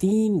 3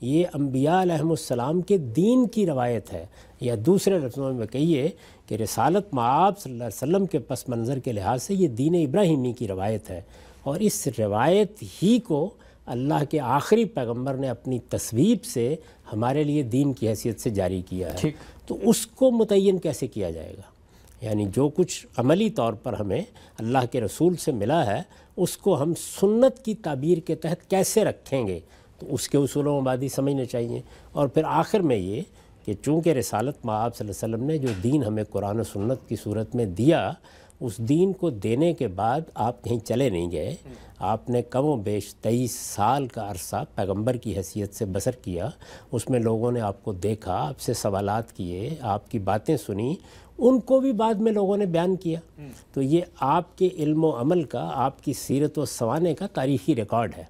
یہ انبیاء علیہم السلام کے دین کی روایت ہے، یا دوسرے لفظوں میں کہیے کہ رسالت مآب صلی اللہ علیہ وسلم کے پس منظر کے لحاظ سے یہ دین ابراہیمی کی روایت ہے، اور اس روایت ہی کو اللہ کے آخری پیغمبر نے اپنی تصویب سے ہمارے لیے دین کی حیثیت سے جاری کیا ہے۔ تو اس کو متعین کیسے کیا جائے گا؟ یعنی جو کچھ عملی طور پر ہمیں اللہ کے رسول سے ملا ہے اس کو ہم سنت کی تعبیر کے تحت کیسے رکھیں گے، تو اس کے اصول و مبادی سمجھنے چاہیے۔ اور پھر آخر میں یہ کہ چونکہ رسالت مآب صلی اللہ علیہ وسلم نے جو دین ہمیں قرآن و سنت کی صورت میں دیا، اس دین کو دینے کے بعد آپ کہیں چلے نہیں گئے، آپ نے کم و بیش 23 سال کا عرصہ پیغمبر کی حیثیت سے بسر کیا۔ اس میں لوگوں نے آپ کو دیکھا، آپ سے سوالات کیے، آپ کی باتیں سنی، ان کو بھی بعد میں لوگوں نے بیان کیا۔ تو یہ آپ کے علم و عمل کا، آپ کی سیرت و سوانے کا تاریخی ریکارڈ ہے۔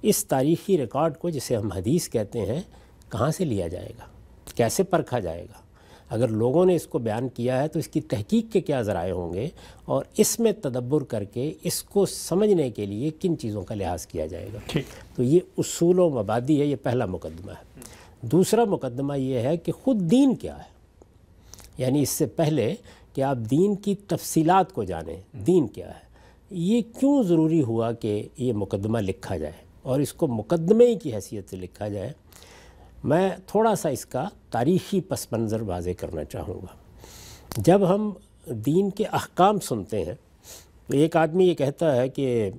اس تاریخی ریکارڈ کو، جسے ہم حدیث کہتے ہیں، کہاں سے لیا جائے گا، کیسے پرکھا جائے گا؟ اگر لوگوں نے اس کو بیان کیا ہے تو اس کی تحقیق کے کیا ذرائع ہوں گے، اور اس میں تدبر کر کے اس کو سمجھنے کے لیے کن چیزوں کا لحاظ کیا جائے گا؟ تو یہ اصول و مبادی ہے، یہ پہلا مقدمہ ہے۔ دوسرا مقدمہ یہ ہے کہ خود دین کیا ہے، یعنی اس سے پہلے کہ آپ دین کی تفصیلات کو جانیں، دین کیا ہے، یہ کیوں ضروری ہوا کہ یہ مقدمہ لکھا جائے اور اس کو مقدمے کی حیثیت سے لکھا جائے؟ میں تھوڑا سا اس کا تاریخی پس منظر واضح کرنا چاہوں گا۔ جب ہم دین کے احکام سنتے ہیں تو ایک آدمی یہ کہتا ہے کہ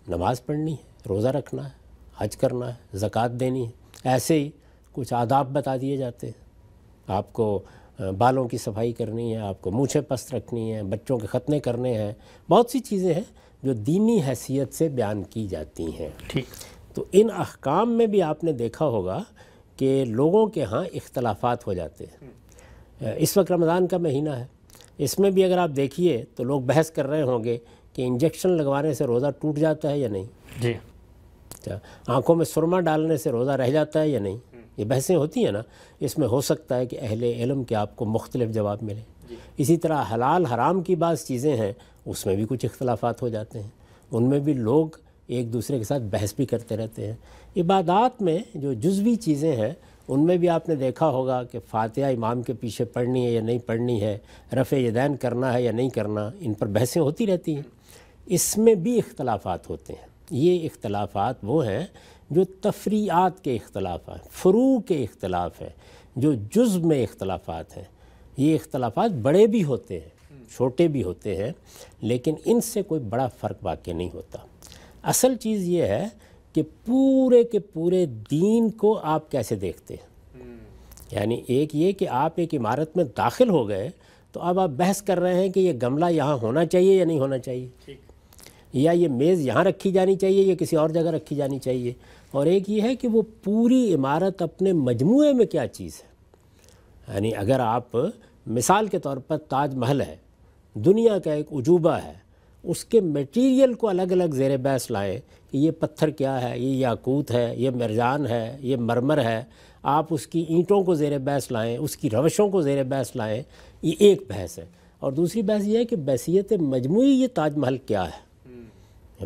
نماز پڑھنی ہے، روزہ رکھنا ہے، حج کرنا ہے، زکوٰۃ دینی ہے، ایسے ہی کچھ آداب بتا دیے جاتے ہیں۔ آپ کو بالوں کی صفائی کرنی ہے، آپ کو مونچھیں پست رکھنی ہیں، بچوں کے ختنے کرنے ہیں، بہت سی چیزیں ہیں جو دینی حیثیت سے بیان کی جاتی ہیں۔ تو ان احکام میں بھی آپ نے دیکھا ہوگا کہ لوگوں کے ہاں اختلافات ہو جاتے ہیں۔ اس وقت رمضان کا مہینہ ہے، اس میں بھی اگر آپ دیکھیے تو لوگ بحث کر رہے ہوں گے کہ انجیکشن لگوانے سے روزہ ٹوٹ جاتا ہے یا نہیں، جی، آنکھوں میں سرما ڈالنے سے روزہ رہ جاتا ہے یا نہیں۔ یہ بحثیں ہوتی ہیں نا، اس میں ہو سکتا ہے کہ اہل علم کے آپ کو مختلف جواب ملے۔ اسی طرح حلال حرام کی بعض چیزیں ہیں، اس میں بھی کچھ اختلافات ہو جاتے ہیں، ان میں بھی لوگ ایک دوسرے کے ساتھ بحث بھی کرتے رہتے ہیں۔ عبادات میں جو جزوی چیزیں ہیں ان میں بھی آپ نے دیکھا ہوگا کہ فاتحہ امام کے پیچھے پڑھنی ہے یا نہیں پڑھنی ہے، رفع یدین کرنا ہے یا نہیں کرنا، ان پر بحثیں ہوتی رہتی ہیں۔ اس میں بھی اختلافات ہوتے ہیں۔ یہ اختلافات وہ ہیں جو تفریعات کے اختلاف ہیں، فروع کے اختلاف ہیں، جو جزو میں اختلافات ہیں۔ یہ اختلافات بڑے بھی ہوتے ہیں، چھوٹے بھی ہوتے ہیں، لیکن ان سے کوئی بڑا فرق واقع نہیں ہوتا۔ اصل چیز یہ ہے کہ پورے کے پورے دین کو آپ کیسے دیکھتے ہیں۔ یعنی ایک یہ کہ آپ ایک عمارت میں داخل ہو گئے تو اب آپ بحث کر رہے ہیں کہ یہ گملہ یہاں ہونا چاہیے یا نہیں ہونا چاہیے، یا یہ میز یہاں رکھی جانی چاہیے یا کسی اور جگہ رکھی جانی چاہیے، اور ایک یہ ہے کہ وہ پوری عمارت اپنے مجموعے میں کیا چیز ہے۔ یعنی اگر آپ مثال کے طور پر تاج محل ہے، دنیا کا ایک عجوبہ ہے، اس کے میٹیریل کو الگ الگ زیر بحث لائیں کہ یہ پتھر کیا ہے، یہ یاقوت ہے، یہ مرجان ہے، یہ مرمر ہے، آپ اس کی اینٹوں کو زیر بحث لائیں، اس کی روشوں کو زیر بحث لائیں، یہ ایک بحث ہے۔ اور دوسری بحث یہ ہے کہ بحثیت مجموعی یہ تاج محل کیا ہے،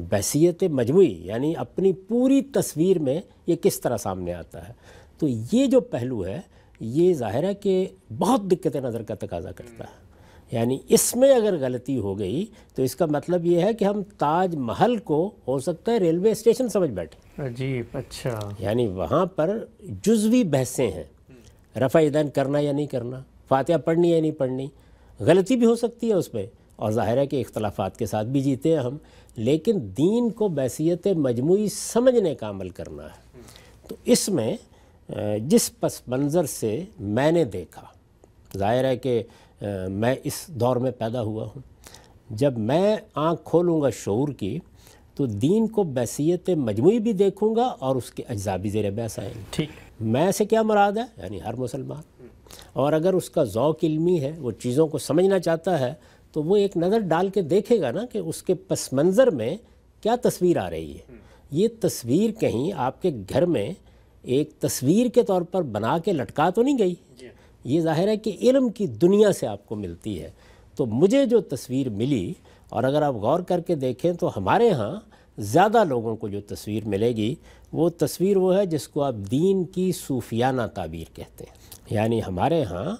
بحثیت مجموعی یعنی اپنی پوری تصویر میں یہ کس طرح سامنے آتا ہے۔ تو یہ جو پہلو ہے یہ ظاہر ہے کہ بہت دقت نظر کا تقاضا کرتا ہے۔ یعنی اس میں اگر غلطی ہو گئی تو اس کا مطلب یہ ہے کہ ہم تاج محل کو ہو سکتا ہے ریلوے اسٹیشن سمجھ بیٹھے۔ عجیب، اچھا، یعنی وہاں پر جزوی بحثیں ہیں، رفع یدین کرنا یا نہیں کرنا، فاتحہ پڑھنی یا نہیں پڑھنی، غلطی بھی ہو سکتی ہے اس میں، اور ظاہر ہے کہ اختلافات کے ساتھ بھی جیتے ہیں ہم، لیکن دین کو بحثیت مجموعی سمجھنے کا عمل کرنا ہے۔ تو اس میں جس پس منظر سے میں نے دیکھا، ظاہر ہے کہ میں اس دور میں پیدا ہوا ہوں، جب میں آنکھ کھولوں گا شعور کی تو دین کو بحثیت مجموعی بھی دیکھوں گا اور اس کے اجزاء بھی زیر بحث آئیں گے۔ ٹھیک، میں سے کیا مراد ہے؟ یعنی ہر مسلمان، اور اگر اس کا ذوق علمی ہے، وہ چیزوں کو سمجھنا چاہتا ہے، تو وہ ایک نظر ڈال کے دیکھے گا نا کہ اس کے پس منظر میں کیا تصویر آ رہی ہے۔ یہ تصویر کہیں آپ کے گھر میں ایک تصویر کے طور پر بنا کے لٹکا تو نہیں گئی، یہ ظاہر ہے کہ علم کی دنیا سے آپ کو ملتی ہے۔ تو مجھے جو تصویر ملی، اور اگر آپ غور کر کے دیکھیں تو ہمارے ہاں زیادہ لوگوں کو جو تصویر ملے گی وہ تصویر وہ ہے جس کو آپ دین کی صوفیانہ تعبیر کہتے ہیں۔ یعنی ہمارے ہاں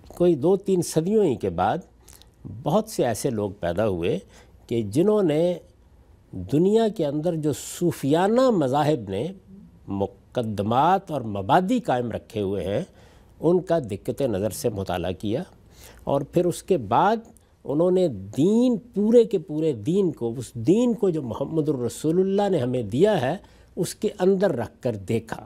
کوئی 2-3 صدیوں ہی کے بعد بہت سے ایسے لوگ پیدا ہوئے کہ جنہوں نے دنیا کے اندر جو صوفیانہ مذاہب نے مقدمات اور مبادی قائم رکھے ہوئے ہیں ان کا دقت نظر سے مطالعہ کیا، اور پھر اس کے بعد انہوں نے دین پورے کے پورے دین کو، اس دین کو جو محمد الرسول اللہ نے ہمیں دیا ہے اس کے اندر رکھ کر دیکھا۔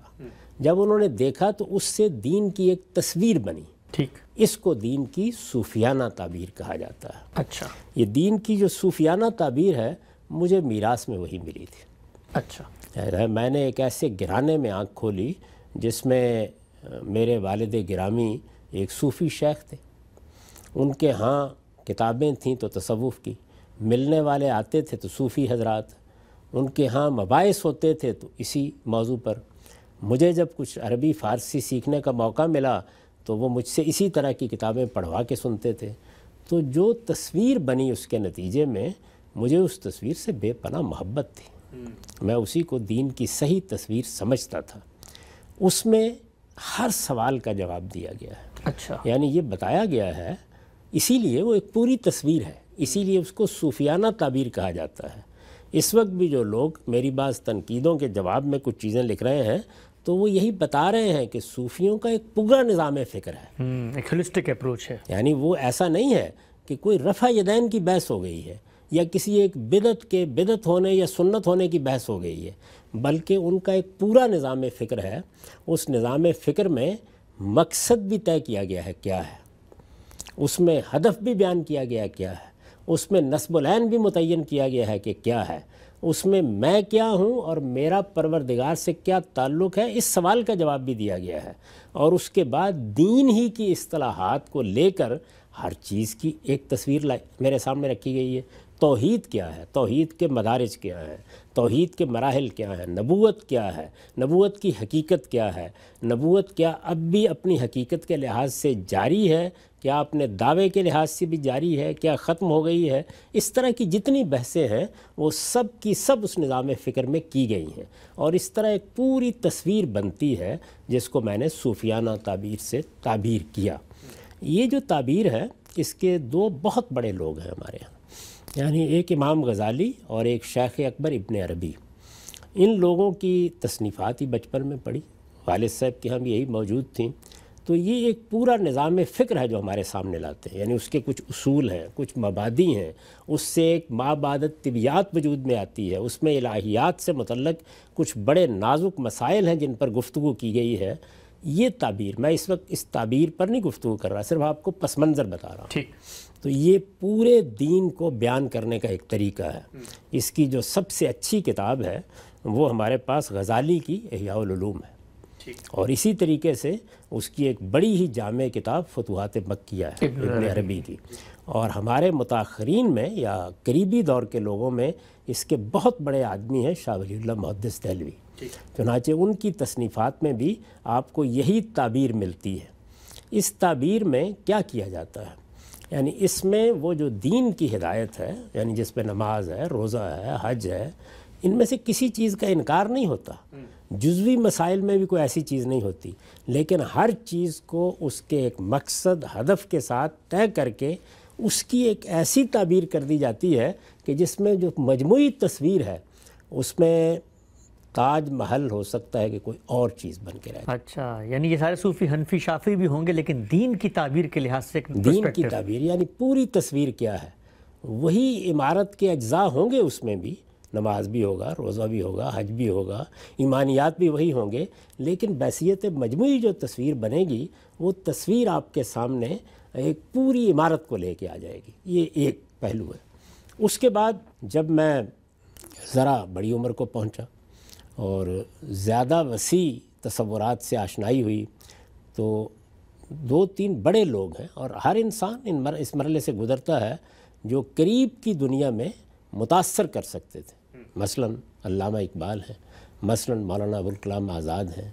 جب انہوں نے دیکھا تو اس سے دین کی ایک تصویر بنی، ٹھیک، اس کو دین کی صوفیانہ تعبیر کہا جاتا ہے۔ اچھا، یہ دین کی جو صوفیانہ تعبیر ہے مجھے میراث میں وہی ملی تھی۔ اچھا، میں نے ایک ایسے گھرانے میں آنکھ کھولی جس میں میرے والد گرامی ایک صوفی شیخ تھے، ان کے ہاں کتابیں تھیں تو تصوف کی، ملنے والے آتے تھے تو صوفی حضرات، ان کے ہاں مباحث ہوتے تھے تو اسی موضوع پر۔ مجھے جب کچھ عربی فارسی سیکھنے کا موقع ملا تو وہ مجھ سے اسی طرح کی کتابیں پڑھوا کے سنتے تھے۔ تو جو تصویر بنی اس کے نتیجے میں مجھے اس تصویر سے بے پناہ محبت تھی، میں اسی کو دین کی صحیح تصویر سمجھتا تھا۔ اس میں ہر سوال کا جواب دیا گیا ہے، اچھا، یعنی یہ بتایا گیا ہے، اسی لیے وہ ایک پوری تصویر ہے، اسی لیے اس کو صوفیانہ تعبیر کہا جاتا ہے۔ اس وقت بھی جو لوگ میری بعض تنقیدوں کے جواب میں کچھ چیزیں لکھ رہے ہیں تو وہ یہی بتا رہے ہیں کہ صوفیوں کا ایک پورا نظام فکر ہے، ایک ہولسٹک اپروچ ہے، یعنی وہ ایسا نہیں ہے کہ کوئی رفع یدین کی بحث ہو گئی ہے یا کسی ایک بدعت ہونے یا سنت ہونے کی بحث ہو گئی ہے، بلکہ ان کا ایک پورا نظام فکر ہے۔ اس نظام فکر میں مقصد بھی طے کیا گیا ہے کیا ہے، اس میں ہدف بھی بیان کیا گیا کیا ہے، اس میں نصب العین بھی متعین کیا گیا ہے کہ کیا ہے، اس میں کیا ہوں اور میرا پروردگار سے کیا تعلق ہے، اس سوال کا جواب بھی دیا گیا ہے۔ اور اس کے بعد دین ہی کی اصطلاحات کو لے کر ہر چیز کی ایک تصویر میرے سامنے رکھی گئی ہے۔ توحید کیا ہے، توحید کے مدارج کیا ہیں، توحید کے مراحل کیا ہیں، نبوت کیا ہے، نبوت کی حقیقت کیا ہے، نبوت کیا اب بھی اپنی حقیقت کے لحاظ سے جاری ہے، کیا اپنے دعوے کے لحاظ سے بھی جاری ہے، کیا ختم ہو گئی ہے۔ اس طرح کی جتنی بحثیں ہیں وہ سب کی سب اس نظام فکر میں کی گئی ہیں، اور اس طرح ایک پوری تصویر بنتی ہے جس کو میں نے صوفیانہ تعبیر سے تعبیر کیا۔ یہ جو تعبیر ہے اس کے 2 بہت بڑے لوگ ہیں ہمارے یہاں، یعنی ایک امام غزالی اور ایک شیخ اکبر ابن عربی۔ ان لوگوں کی تصنیفات ہی بچپن میں پڑھی، والد صاحب کے ہم یہی موجود تھیں، تو یہ ایک پورا نظام فکر ہے جو ہمارے سامنے لاتے ہیں، یعنی اس کے کچھ اصول ہیں، کچھ مبادی ہیں، اس سے ایک مابعدت طبیعیات وجود میں آتی ہے، اس میں الہیات سے متعلق کچھ بڑے نازک مسائل ہیں جن پر گفتگو کی گئی ہے۔ یہ تعبیر، میں اس وقت اس تعبیر پر نہیں گفتگو کر رہا، صرف آپ کو پس منظر بتا رہا ہوں۔ ٹھیک، تو یہ پورے دین کو بیان کرنے کا ایک طریقہ ہے۔ اس کی جو سب سے اچھی کتاب ہے وہ ہمارے پاس غزالی کی احیاء العلوم ہے، اور اسی طریقے سے اس کی ایک بڑی ہی جامع کتاب فتوحات مکیہ ہے ابن عربی کی، اور ہمارے متاخرین میں یا قریبی دور کے لوگوں میں اس کے بہت بڑے آدمی ہیں شاہ ولی اللہ محدث دہلوی، چنانچہ ان کی تصنیفات میں بھی آپ کو یہی تعبیر ملتی ہے۔ اس تعبیر میں کیا کیا جاتا ہے، یعنی اس میں وہ جو دین کی ہدایت ہے، یعنی جس میں نماز ہے، روزہ ہے، حج ہے، ان میں سے کسی چیز کا انکار نہیں ہوتا، جزوی مسائل میں بھی کوئی ایسی چیز نہیں ہوتی، لیکن ہر چیز کو اس کے ایک مقصد ہدف کے ساتھ طے کر کے اس کی ایک ایسی تعبیر کر دی جاتی ہے کہ جس میں جو مجموعی تصویر ہے اس میں تاج محل ہو سکتا ہے کہ کوئی اور چیز بن کے رہے۔ اچھا، یعنی یہ سارے صوفی حنفی شافعی بھی ہوں گے لیکن دین کی تعبیر کے لحاظ سے دین کی تعبیر یعنی پوری تصویر کیا ہے، وہی عمارت کے اجزاء ہوں گے، اس میں بھی نماز بھی ہوگا، روزہ بھی ہوگا، حج بھی ہوگا، ایمانیات بھی وہی ہوں گے، لیکن بحیثیت مجموعی جو تصویر بنے گی وہ تصویر آپ کے سامنے ایک پوری عمارت کو لے کے آ جائے گی۔ یہ ایک پہلو ہے۔ اس کے بعد جب میں ذرا بڑی عمر کو پہنچا اور زیادہ وسیع تصورات سے آشنائی ہوئی تو 2-3 بڑے لوگ ہیں، اور ہر انسان اس مرحلے سے گزرتا ہے جو قریب کی دنیا میں متاثر کر سکتے تھے۔ مثلا علامہ اقبال ہیں، مثلا مولانا ابوالکلام آزاد ہیں،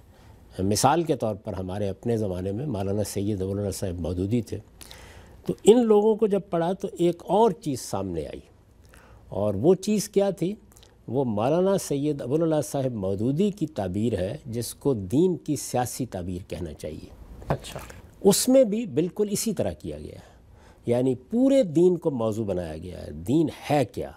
مثال کے طور پر ہمارے اپنے زمانے میں مولانا سید ابوالحسن صاحب مودودی تھے۔ تو ان لوگوں کو جب پڑھا تو ایک اور چیز سامنے آئی، اور وہ چیز کیا تھی؟ وہ مولانا سید ابوالعلا صاحب مودودی کی تعبیر ہے جس کو دین کی سیاسی تعبیر کہنا چاہیے۔ اچھا، اس میں بھی بالکل اسی طرح کیا گیا ہے، یعنی پورے دین کو موضوع بنایا گیا ہے۔ دین ہے کیا،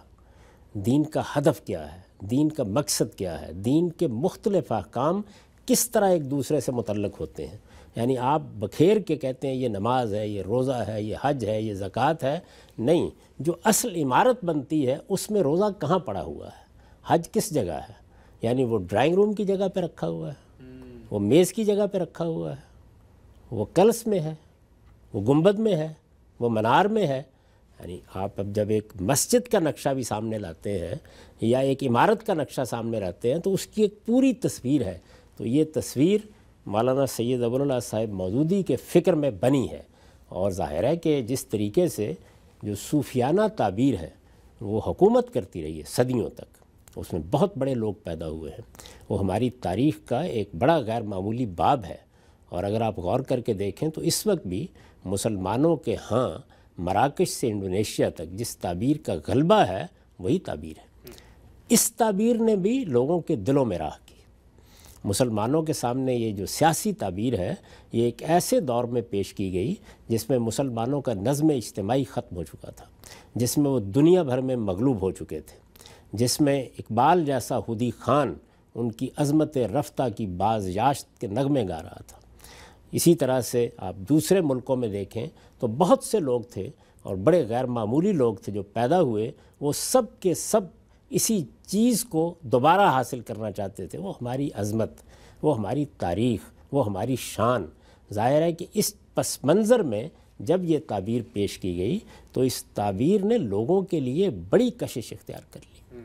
دین کا ہدف کیا ہے، دین کا مقصد کیا ہے، دین کے مختلف احکام کس طرح ایک دوسرے سے متعلق ہوتے ہیں۔ یعنی آپ بکھیر کے کہتے ہیں یہ نماز ہے، یہ روزہ ہے، یہ حج ہے، یہ زکوٰۃ ہے، نہیں، جو اصل عمارت بنتی ہے اس میں روزہ کہاں پڑا ہوا ہے، حج کس جگہ ہے، یعنی وہ ڈرائنگ روم کی جگہ پہ رکھا ہوا ہے، وہ میز کی جگہ پہ رکھا ہوا ہے، وہ کلس میں ہے، وہ گنبد میں ہے، وہ منار میں ہے۔ یعنی آپ اب جب ایک مسجد کا نقشہ بھی سامنے لاتے ہیں یا ایک عمارت کا نقشہ سامنے لاتے ہیں تو اس کی ایک پوری تصویر ہے۔ تو یہ تصویر مولانا سید ابوالعلا صاحب مودودی کے فکر میں بنی ہے، اور ظاہر ہے کہ جس طریقے سے جو صوفیانہ تعبیر ہے وہ حکومت کرتی رہی ہے صدیوں تک، اس میں بہت بڑے لوگ پیدا ہوئے ہیں، وہ ہماری تاریخ کا ایک بڑا غیر معمولی باب ہے۔ اور اگر آپ غور کر کے دیکھیں تو اس وقت بھی مسلمانوں کے ہاں مراکش سے انڈونیشیا تک جس تعبیر کا غلبہ ہے وہی تعبیر ہے۔ اس تعبیر نے بھی لوگوں کے دلوں میں راہ کی۔ مسلمانوں کے سامنے یہ جو سیاسی تعبیر ہے یہ ایک ایسے دور میں پیش کی گئی جس میں مسلمانوں کا نظم اجتماعی ختم ہو چکا تھا، جس میں وہ دنیا بھر میں مغلوب ہو چکے تھے، جس میں اقبال جیسا خودی خان ان کی عظمت رفتہ کی بازیاشت کے نغمے گا رہا تھا۔ اسی طرح سے آپ دوسرے ملکوں میں دیکھیں تو بہت سے لوگ تھے اور بڑے غیر معمولی لوگ تھے جو پیدا ہوئے، وہ سب کے سب اسی چیز کو دوبارہ حاصل کرنا چاہتے تھے، وہ ہماری عظمت، وہ ہماری تاریخ، وہ ہماری شان۔ ظاہر ہے کہ اس پس منظر میں جب یہ تعبیر پیش کی گئی تو اس تعبیر نے لوگوں کے لیے بڑی کشش اختیار کر لی،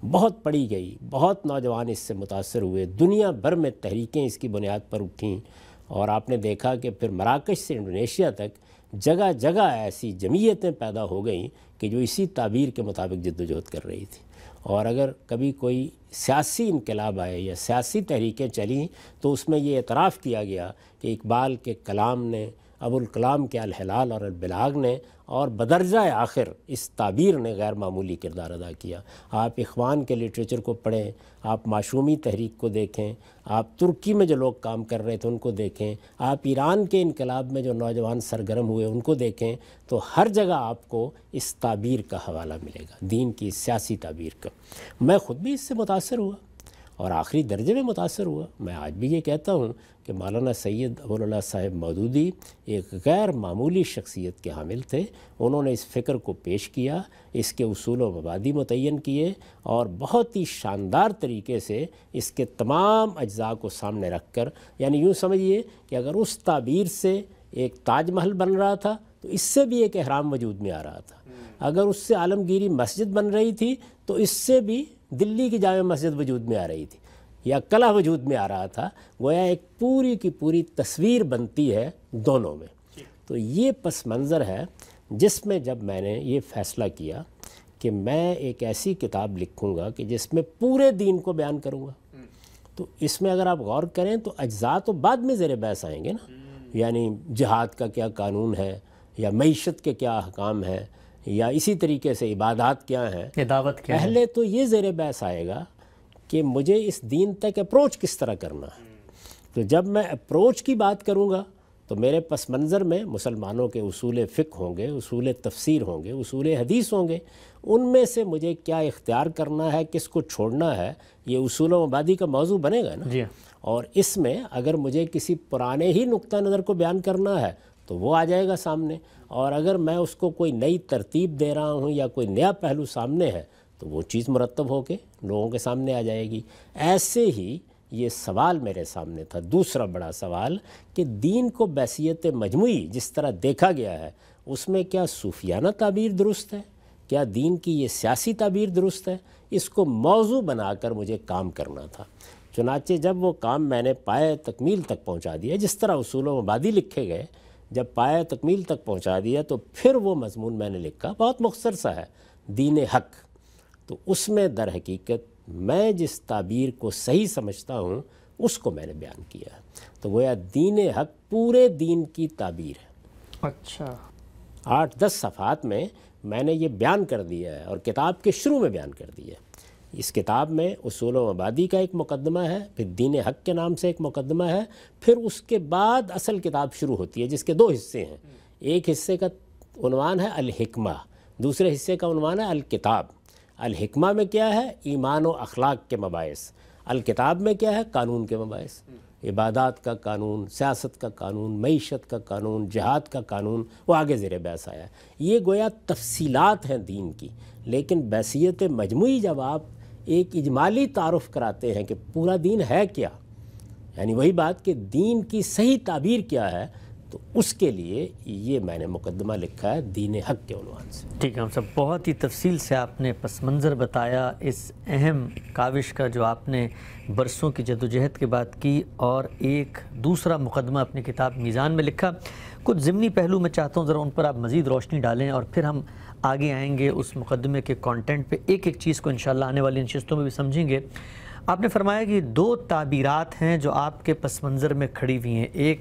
بہت پڑھی گئی، بہت نوجوان اس سے متاثر ہوئے، دنیا بھر میں تحریکیں اس کی بنیاد پر اٹھیں، اور آپ نے دیکھا کہ پھر مراکش سے انڈونیشیا تک جگہ جگہ ایسی جمعیتیں پیدا ہو گئیں کہ جو اسی تعبیر کے مطابق جد و جہد کر رہی تھی۔ اور اگر کبھی کوئی سیاسی انقلاب آئے یا سیاسی تحریکیں چلیں تو اس میں یہ اعتراف کیا گیا کہ اقبال کے کلام نے، ابوالکلام کے الہلال اور البلاغ نے اور بدرجہ آخر اس تعبیر نے غیر معمولی کردار ادا کیا۔ آپ اخوان کے لٹریچر کو پڑھیں، آپ معشومی تحریک کو دیکھیں، آپ ترکی میں جو لوگ کام کر رہے تھے ان کو دیکھیں، آپ ایران کے انقلاب میں جو نوجوان سرگرم ہوئے ان کو دیکھیں، تو ہر جگہ آپ کو اس تعبیر کا حوالہ ملے گا، دین کی سیاسی تعبیر کا۔ میں خود بھی اس سے متاثر ہوا اور آخری درجے میں متاثر ہوا۔ میں آج بھی یہ کہتا ہوں کہ مولانا سید ابوالعلا صاحب مودودی ایک غیر معمولی شخصیت کے حامل تھے۔ انہوں نے اس فکر کو پیش کیا، اس کے اصول و مبادی متعین کیے، اور بہت ہی شاندار طریقے سے اس کے تمام اجزاء کو سامنے رکھ کر، یعنی یوں سمجھیے کہ اگر اس تعبیر سے ایک تاج محل بن رہا تھا تو اس سے بھی ایک احرام وجود میں آ رہا تھا، اگر اس سے عالمگیری مسجد بن رہی تھی تو اس سے بھی دلی کی جامع مسجد وجود میں آ رہی تھی یا قلعہ وجود میں آ رہا تھا۔ گویا ایک پوری کی پوری تصویر بنتی ہے دونوں میں۔ تو یہ پس منظر ہے جس میں جب میں نے یہ فیصلہ کیا کہ میں ایک ایسی کتاب لکھوں گا کہ جس میں پورے دین کو بیان کروں گا، تو اس میں اگر آپ غور کریں تو اجزاء تو بعد میں زیر بحث آئیں گے نا، یعنی جہاد کا کیا قانون ہے، یا معیشت کے کیا احکام ہے، یا اسی طریقے سے عبادات کیا ہیں، دعوت کیا ہے۔ پہلے تو یہ زیر بحث آئے گا کہ مجھے اس دین تک اپروچ کس طرح کرنا ہے۔ تو جب میں اپروچ کی بات کروں گا تو میرے پس منظر میں مسلمانوں کے اصول فقہ ہوں گے، اصول تفسیر ہوں گے، اصول حدیث ہوں گے، ان میں سے مجھے کیا اختیار کرنا ہے، کس کو چھوڑنا ہے، یہ اصول و مبادی کا موضوع بنے گا نا۔ جی، اور اس میں اگر مجھے کسی پرانے ہی نقطہ نظر کو بیان کرنا ہے تو وہ آ جائے گا سامنے، اور اگر میں اس کو کوئی نئی ترتیب دے رہا ہوں یا کوئی نیا پہلو سامنے ہے تو وہ چیز مرتب ہو کے لوگوں کے سامنے آ جائے گی۔ ایسے ہی یہ سوال میرے سامنے تھا، دوسرا بڑا سوال، کہ دین کو بحیثیت مجموعی جس طرح دیکھا گیا ہے اس میں کیا صوفیانہ تعبیر درست ہے، کیا دین کی یہ سیاسی تعبیر درست ہے؟ اس کو موضوع بنا کر مجھے کام کرنا تھا۔ چنانچہ جب وہ کام میں نے پائے تکمیل تک پہنچا دیا، جس طرح اصول و مبادی لکھے گئے، جب پائے تکمیل تک پہنچا دیا تو پھر وہ مضمون میں نے لکھا، بہت مختصر سا ہے، دین حق۔ تو اس میں در حقیقت میں جس تعبیر کو صحیح سمجھتا ہوں اس کو میں نے بیان کیا ہے۔ تو گویا دین حق پورے دین کی تعبیر ہے۔ اچھا، 8-10 صفحات میں میں نے یہ بیان کر دیا ہے اور کتاب کے شروع میں بیان کر دیا ہے۔ اس کتاب میں اصول و مبادی کا ایک مقدمہ ہے، پھر دین حق کے نام سے ایک مقدمہ ہے، پھر اس کے بعد اصل کتاب شروع ہوتی ہے جس کے 2 حصے ہیں۔ ایک حصے کا عنوان ہے الحکمہ، دوسرے حصے کا عنوان ہے الکتاب۔ الحکمہ میں کیا ہے؟ ایمان و اخلاق کے مباحث۔ الکتاب میں کیا ہے؟ قانون کے مباحث، عبادات کا قانون، سیاست کا قانون، معیشت کا قانون، جہاد کا قانون، وہ آگے زیر بحث آیا ہے۔ یہ گویا تفصیلات ہیں دین کی، لیکن بحثیت مجموعی جب آپ ایک اجمالی تعارف کراتے ہیں کہ پورا دین ہے کیا، یعنی وہی بات کہ دین کی صحیح تعبیر کیا ہے، تو اس کے لیے یہ میں نے مقدمہ لکھا ہے دین حق کے عنوان سے۔ ٹھیک ہے، ہم سب بہت ہی تفصیل سے آپ نے پس منظر بتایا اس اہم کاوش کا جو آپ نے برسوں کی جدوجہد کے بعد کی، اور ایک دوسرا مقدمہ اپنی کتاب میزان میں لکھا۔ کچھ ضمنی پہلو میں چاہتا ہوں ذرا ان پر آپ مزید روشنی ڈالیں، اور پھر ہم آگے آئیں گے اس مقدمے کے کانٹینٹ پہ، ایک ایک چیز کو انشاءاللہ آنے والی نشستوں میں بھی سمجھیں گے۔ آپ نے فرمایا کہ 2 تعبیرات ہیں جو آپ کے پس منظر میں کھڑی ہوئی ہیں، ایک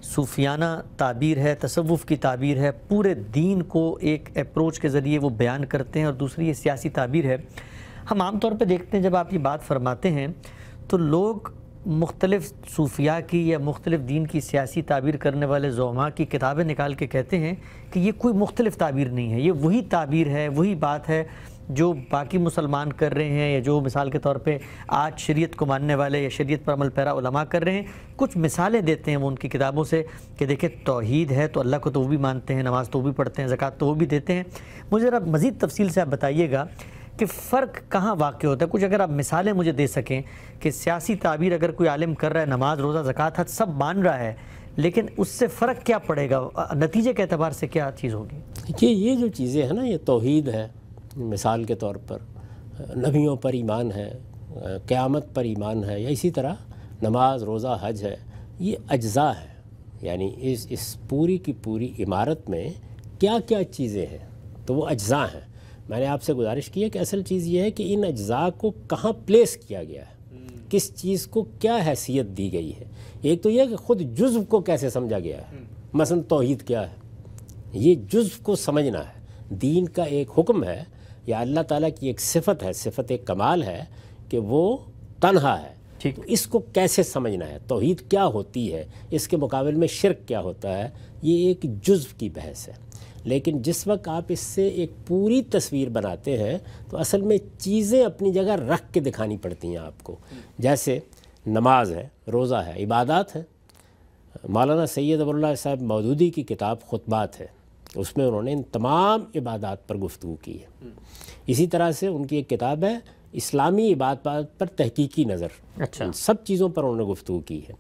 صوفیانہ تعبیر ہے، تصوف کی تعبیر ہے، پورے دین کو ایک اپروچ کے ذریعے وہ بیان کرتے ہیں، اور دوسری یہ سیاسی تعبیر ہے۔ ہم عام طور پہ دیکھتے ہیں جب آپ یہ بات فرماتے ہیں تو لوگ مختلف صوفیاء کی یا مختلف دین کی سیاسی تعبیر کرنے والے زعماء کی کتابیں نکال کے کہتے ہیں کہ یہ کوئی مختلف تعبیر نہیں ہے، یہ وہی تعبیر ہے، وہی بات ہے جو باقی مسلمان کر رہے ہیں، یا جو مثال کے طور پہ آج شریعت کو ماننے والے یا شریعت پر عمل پیرا علماء کر رہے ہیں۔ کچھ مثالیں دیتے ہیں وہ ان کی کتابوں سے کہ دیکھیں توحید ہے تو اللہ کو تو وہ بھی مانتے ہیں، نماز تو وہ بھی پڑھتے ہیں، زکوٰۃ تو وہ بھی دیتے ہیں۔ مجھے ذرا مزید تفصیل سے آپ بتائیے گا کہ فرق کہاں واقع ہوتا ہے، کچھ اگر آپ مثالیں مجھے دے سکیں کہ سیاسی تعبیر اگر کوئی عالم کر رہا ہے، نماز روزہ زکوٰۃ حج سب مان رہا ہے، لیکن اس سے فرق کیا پڑے گا، نتیجے کے اعتبار سے کیا چیز ہوگی؟ دیکھیے یہ جو چیزیں ہیں نا، یہ توحید ہے مثال کے طور پر، نبیوں پر ایمان ہے، قیامت پر ایمان ہے، یا اسی طرح نماز روزہ حج ہے، یہ اجزاء ہیں، یعنی اس پوری کی پوری عمارت میں کیا کیا چیزیں ہیں تو وہ اجزاء ہیں۔ میں نے آپ سے گزارش کی ہے کہ اصل چیز یہ ہے کہ ان اجزاء کو کہاں پلیس کیا گیا ہے، کس چیز کو کیا حیثیت دی گئی ہے۔ ایک تو یہ کہ خود جزو کو کیسے سمجھا گیا ہے، مثلا توحید کیا ہے، یہ جزو کو سمجھنا ہے۔ دین کا ایک حکم ہے یا اللہ تعالیٰ کی ایک صفت ہے، صفت ایک کمال ہے کہ وہ تنہا ہے، تو اس کو کیسے سمجھنا ہے، توحید کیا ہوتی ہے، اس کے مقابل میں شرک کیا ہوتا ہے، یہ ایک جزو کی بحث ہے۔ لیکن جس وقت آپ اس سے ایک پوری تصویر بناتے ہیں تو اصل میں چیزیں اپنی جگہ رکھ کے دکھانی پڑتی ہیں آپ کو۔ جیسے نماز ہے، روزہ ہے، عبادات ہیں۔ مولانا سید ابو اللہ صاحب مودودی کی کتاب خطبات ہے، اس میں انہوں نے ان تمام عبادات پر گفتگو کی ہے۔ اسی طرح سے ان کی ایک کتاب ہے اسلامی عبادات پر تحقیقی نظر، ان سب چیزوں پر انہوں نے گفتگو کی ہے۔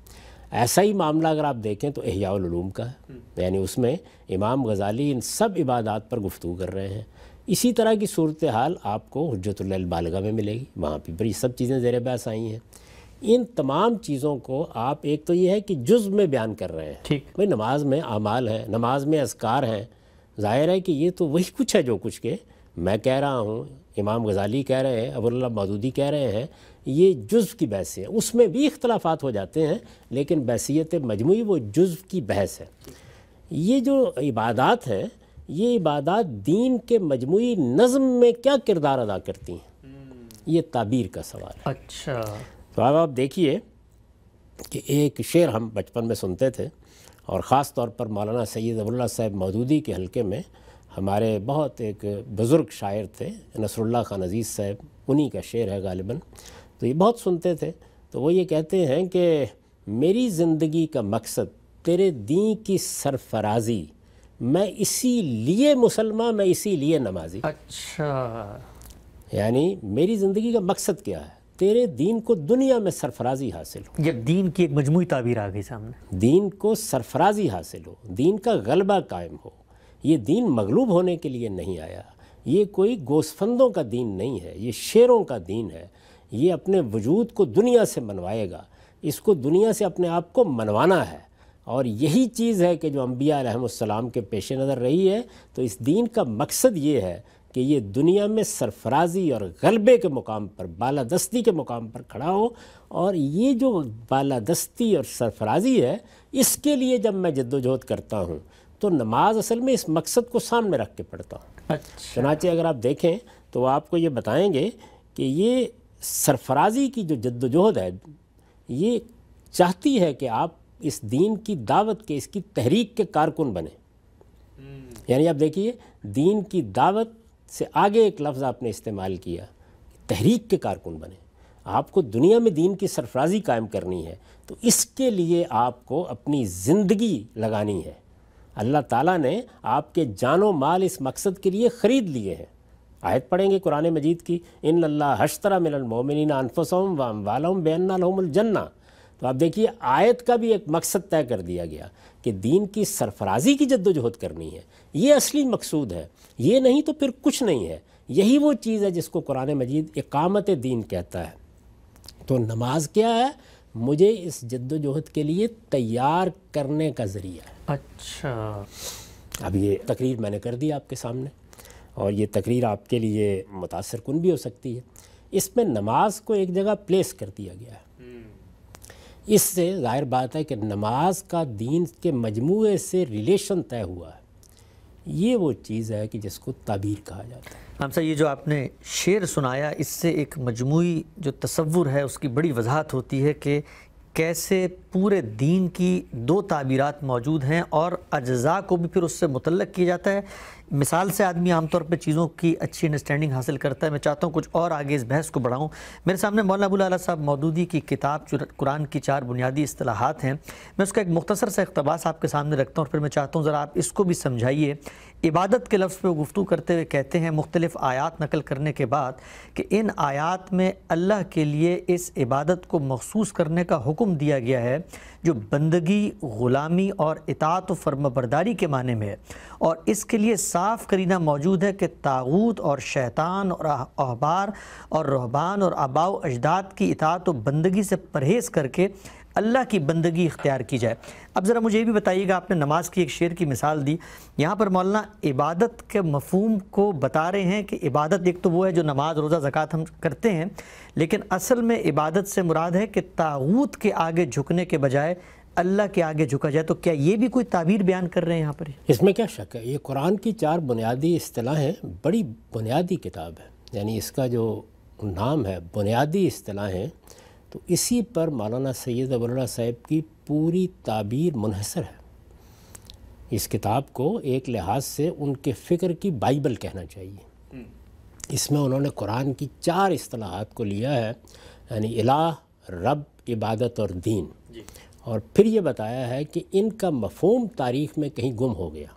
ایسا ہی معاملہ اگر آپ دیکھیں تو احیاء العلوم کا ہے، یعنی اس میں امام غزالی ان سب عبادات پر گفتگو کر رہے ہیں۔ اسی طرح کی صورتحال آپ کو حجت اللہ البالغہ میں ملے گی، وہاں پہ بڑی سب چیزیں زیر بحث آئی ہیں۔ ان تمام چیزوں کو آپ ایک تو یہ ہے کہ جزء میں بیان کر رہے ہیں، بھئی نماز میں اعمال ہیں، نماز میں اذکار ہیں، ظاہر ہے کہ یہ تو وہی کچھ ہے جو کچھ کہ میں کہہ رہا ہوں، امام غزالی کہہ رہے ہیں، ابو اللہ مودودی کہہ رہے ہیں، یہ جزء کی بحث ہے۔ اس میں بھی اختلافات ہو جاتے ہیں، لیکن بحثیت مجموعی وہ جزء کی بحث ہے۔ یہ جو عبادات ہیں، یہ عبادات دین کے مجموعی نظم میں کیا کردار ادا کرتی ہیں، یہ تعبیر کا سوال ہے۔ اچھا، تو اب آپ دیکھیے کہ ایک شعر ہم بچپن میں سنتے تھے، اور خاص طور پر مولانا سید ابو اللہ صاحب مودودی کے حلقے میں ہمارے بہت ایک بزرگ شاعر تھے نصر اللہ خان عزیز صاحب، انہی کا شعر ہے غالباً، تو یہ بہت سنتے تھے۔ تو وہ یہ کہتے ہیں کہ میری زندگی کا مقصد تیرے دین کی سرفرازی، میں اسی لیے مسلمان، میں اسی لیے نمازی۔ اچھا، یعنی میری زندگی کا مقصد کیا ہے، تیرے دین کو دنیا میں سرفرازی حاصل ہو۔ جب دین کی ایک مجموعی تعبیر آ گئی سامنے، دین کو سرفرازی حاصل ہو، دین کا غلبہ قائم ہو۔ یہ دین مغلوب ہونے کے لیے نہیں آیا، یہ کوئی گوسفندوں کا دین نہیں ہے، یہ شیروں کا دین ہے۔ یہ اپنے وجود کو دنیا سے منوائے گا، اس کو دنیا سے اپنے آپ کو منوانا ہے، اور یہی چیز ہے کہ جو انبیاء علیہ السلام کے پیش نظر رہی ہے۔ تو اس دین کا مقصد یہ ہے کہ یہ دنیا میں سرفرازی اور غلبے کے مقام پر، بالادستی کے مقام پر کھڑا ہو، اور یہ جو بالادستی اور سرفرازی ہے، اس کے لیے جب میں جد و جہد کرتا ہوں تو نماز اصل میں اس مقصد کو سامنے رکھ کے پڑھتا ہوں۔ چنانچہ اگر آپ دیکھیں تو آپ کو یہ بتائیں گے کہ یہ سرفرازی کی جو جد و جہد ہے یہ چاہتی ہے کہ آپ اس دین کی دعوت کے، اس کی تحریک کے کارکن بنیں۔ یعنی آپ دیکھیے دین کی دعوت سے آگے ایک لفظ آپ نے استعمال کیا، تحریک کے کارکن بنیں۔ آپ کو دنیا میں دین کی سرفرازی قائم کرنی ہے تو اس کے لیے آپ کو اپنی زندگی لگانی ہے۔ اللہ تعالیٰ نے آپ کے جان و مال اس مقصد کے لیے خرید لیے ہیں۔ آیت پڑھیں گے قرآن مجید کی، ان اللہ اشتری من المؤمنین انفسهم واموالهم بان لهم الجنہ، تو آپ دیکھیے آیت کا بھی ایک مقصد طے کر دیا گیا کہ دین کی سرفرازی کی جد و جہد کرنی ہے، یہ اصلی مقصود ہے، یہ نہیں تو پھر کچھ نہیں ہے۔ یہی وہ چیز ہے جس کو قرآن مجید اقامت دین کہتا ہے۔ تو نماز کیا ہے؟ مجھے اس جد و جہد کے لیے تیار کرنے کا ذریعہ ہے۔ اچھا، اب یہ تقریر میں نے کر دی آپ کے سامنے، اور یہ تقریر آپ کے لیے متاثر کن بھی ہو سکتی ہے۔ اس میں نماز کو ایک جگہ پلیس کر دیا گیا ہے۔ اس سے ظاہر بات ہے کہ نماز کا دین کے مجموعے سے ریلیشن طے ہوا ہے۔ یہ وہ چیز ہے کہ جس کو تعبیر کہا جاتا ہے۔ ہم سے یہ جو آپ نے شعر سنایا، اس سے ایک مجموعی جو تصور ہے اس کی بڑی وضاحت ہوتی ہے کہ کیسے پورے دین کی دو تعبیرات موجود ہیں اور اجزاء کو بھی پھر اس سے متعلق کیا جاتا ہے۔ مثال سے آدمی عام طور پہ چیزوں کی اچھی انڈرسٹینڈنگ حاصل کرتا ہے۔ میں چاہتا ہوں کچھ اور آگے اس بحث کو بڑھاؤں۔ میرے سامنے مولانا ابو الاعلیٰ صاحب مودودی کی کتاب جو قرآن کی 4 بنیادی اصطلاحات ہیں، میں اس کا ایک مختصر سا اقتباس آپ کے سامنے رکھتا ہوں اور پھر میں چاہتا ہوں ذرا آپ اس کو بھی سمجھائیے۔ عبادت کے لفظ پہ گفتگو کرتے ہوئے کہتے ہیں مختلف آیات نقل کرنے کے بعد کہ ان آیات میں اللہ کے لیے اس عبادت کو مخصوص کرنے کا حکم دیا گیا ہے جو بندگی، غلامی اور اطاعت و فرمانبرداری کے معنی میں ہے، اور اس کے لیے صاف قرینہ موجود ہے کہ طاغوت اور شیطان اور احبار اور رہبان اور آباء و اجداد کی اطاعت و بندگی سے پرہیز کر کے اللہ کی بندگی اختیار کی جائے۔ اب ذرا مجھے یہ بھی بتائیے گا، آپ نے نماز کی ایک شعر کی مثال دی، یہاں پر مولانا عبادت کے مفہوم کو بتا رہے ہیں کہ عبادت ایک تو وہ ہے جو نماز، روزہ، زکوٰۃ ہم کرتے ہیں، لیکن اصل میں عبادت سے مراد ہے کہ طاغوت کے آگے جھکنے کے بجائے اللہ کے آگے جھکا جائے۔ تو کیا یہ بھی کوئی تعبیر بیان کر رہے ہیں یہاں پر؟ اس میں کیا شک ہے، یہ قرآن کی 4 بنیادی اصطلاحیں بڑی بنیادی کتاب ہے، یعنی اس کا جو نام ہے بنیادی اصطلاحیں، تو اسی پر مولانا سید ابو الاعلیٰ صاحب کی پوری تعبیر منحصر ہے۔ اس کتاب کو ایک لحاظ سے ان کے فکر کی بائبل کہنا چاہیے۔ اس میں انہوں نے قرآن کی 4 اصطلاحات کو لیا ہے، یعنی الہ، رب، عبادت اور دین، اور پھر یہ بتایا ہے کہ ان کا مفہوم تاریخ میں کہیں گم ہو گیا۔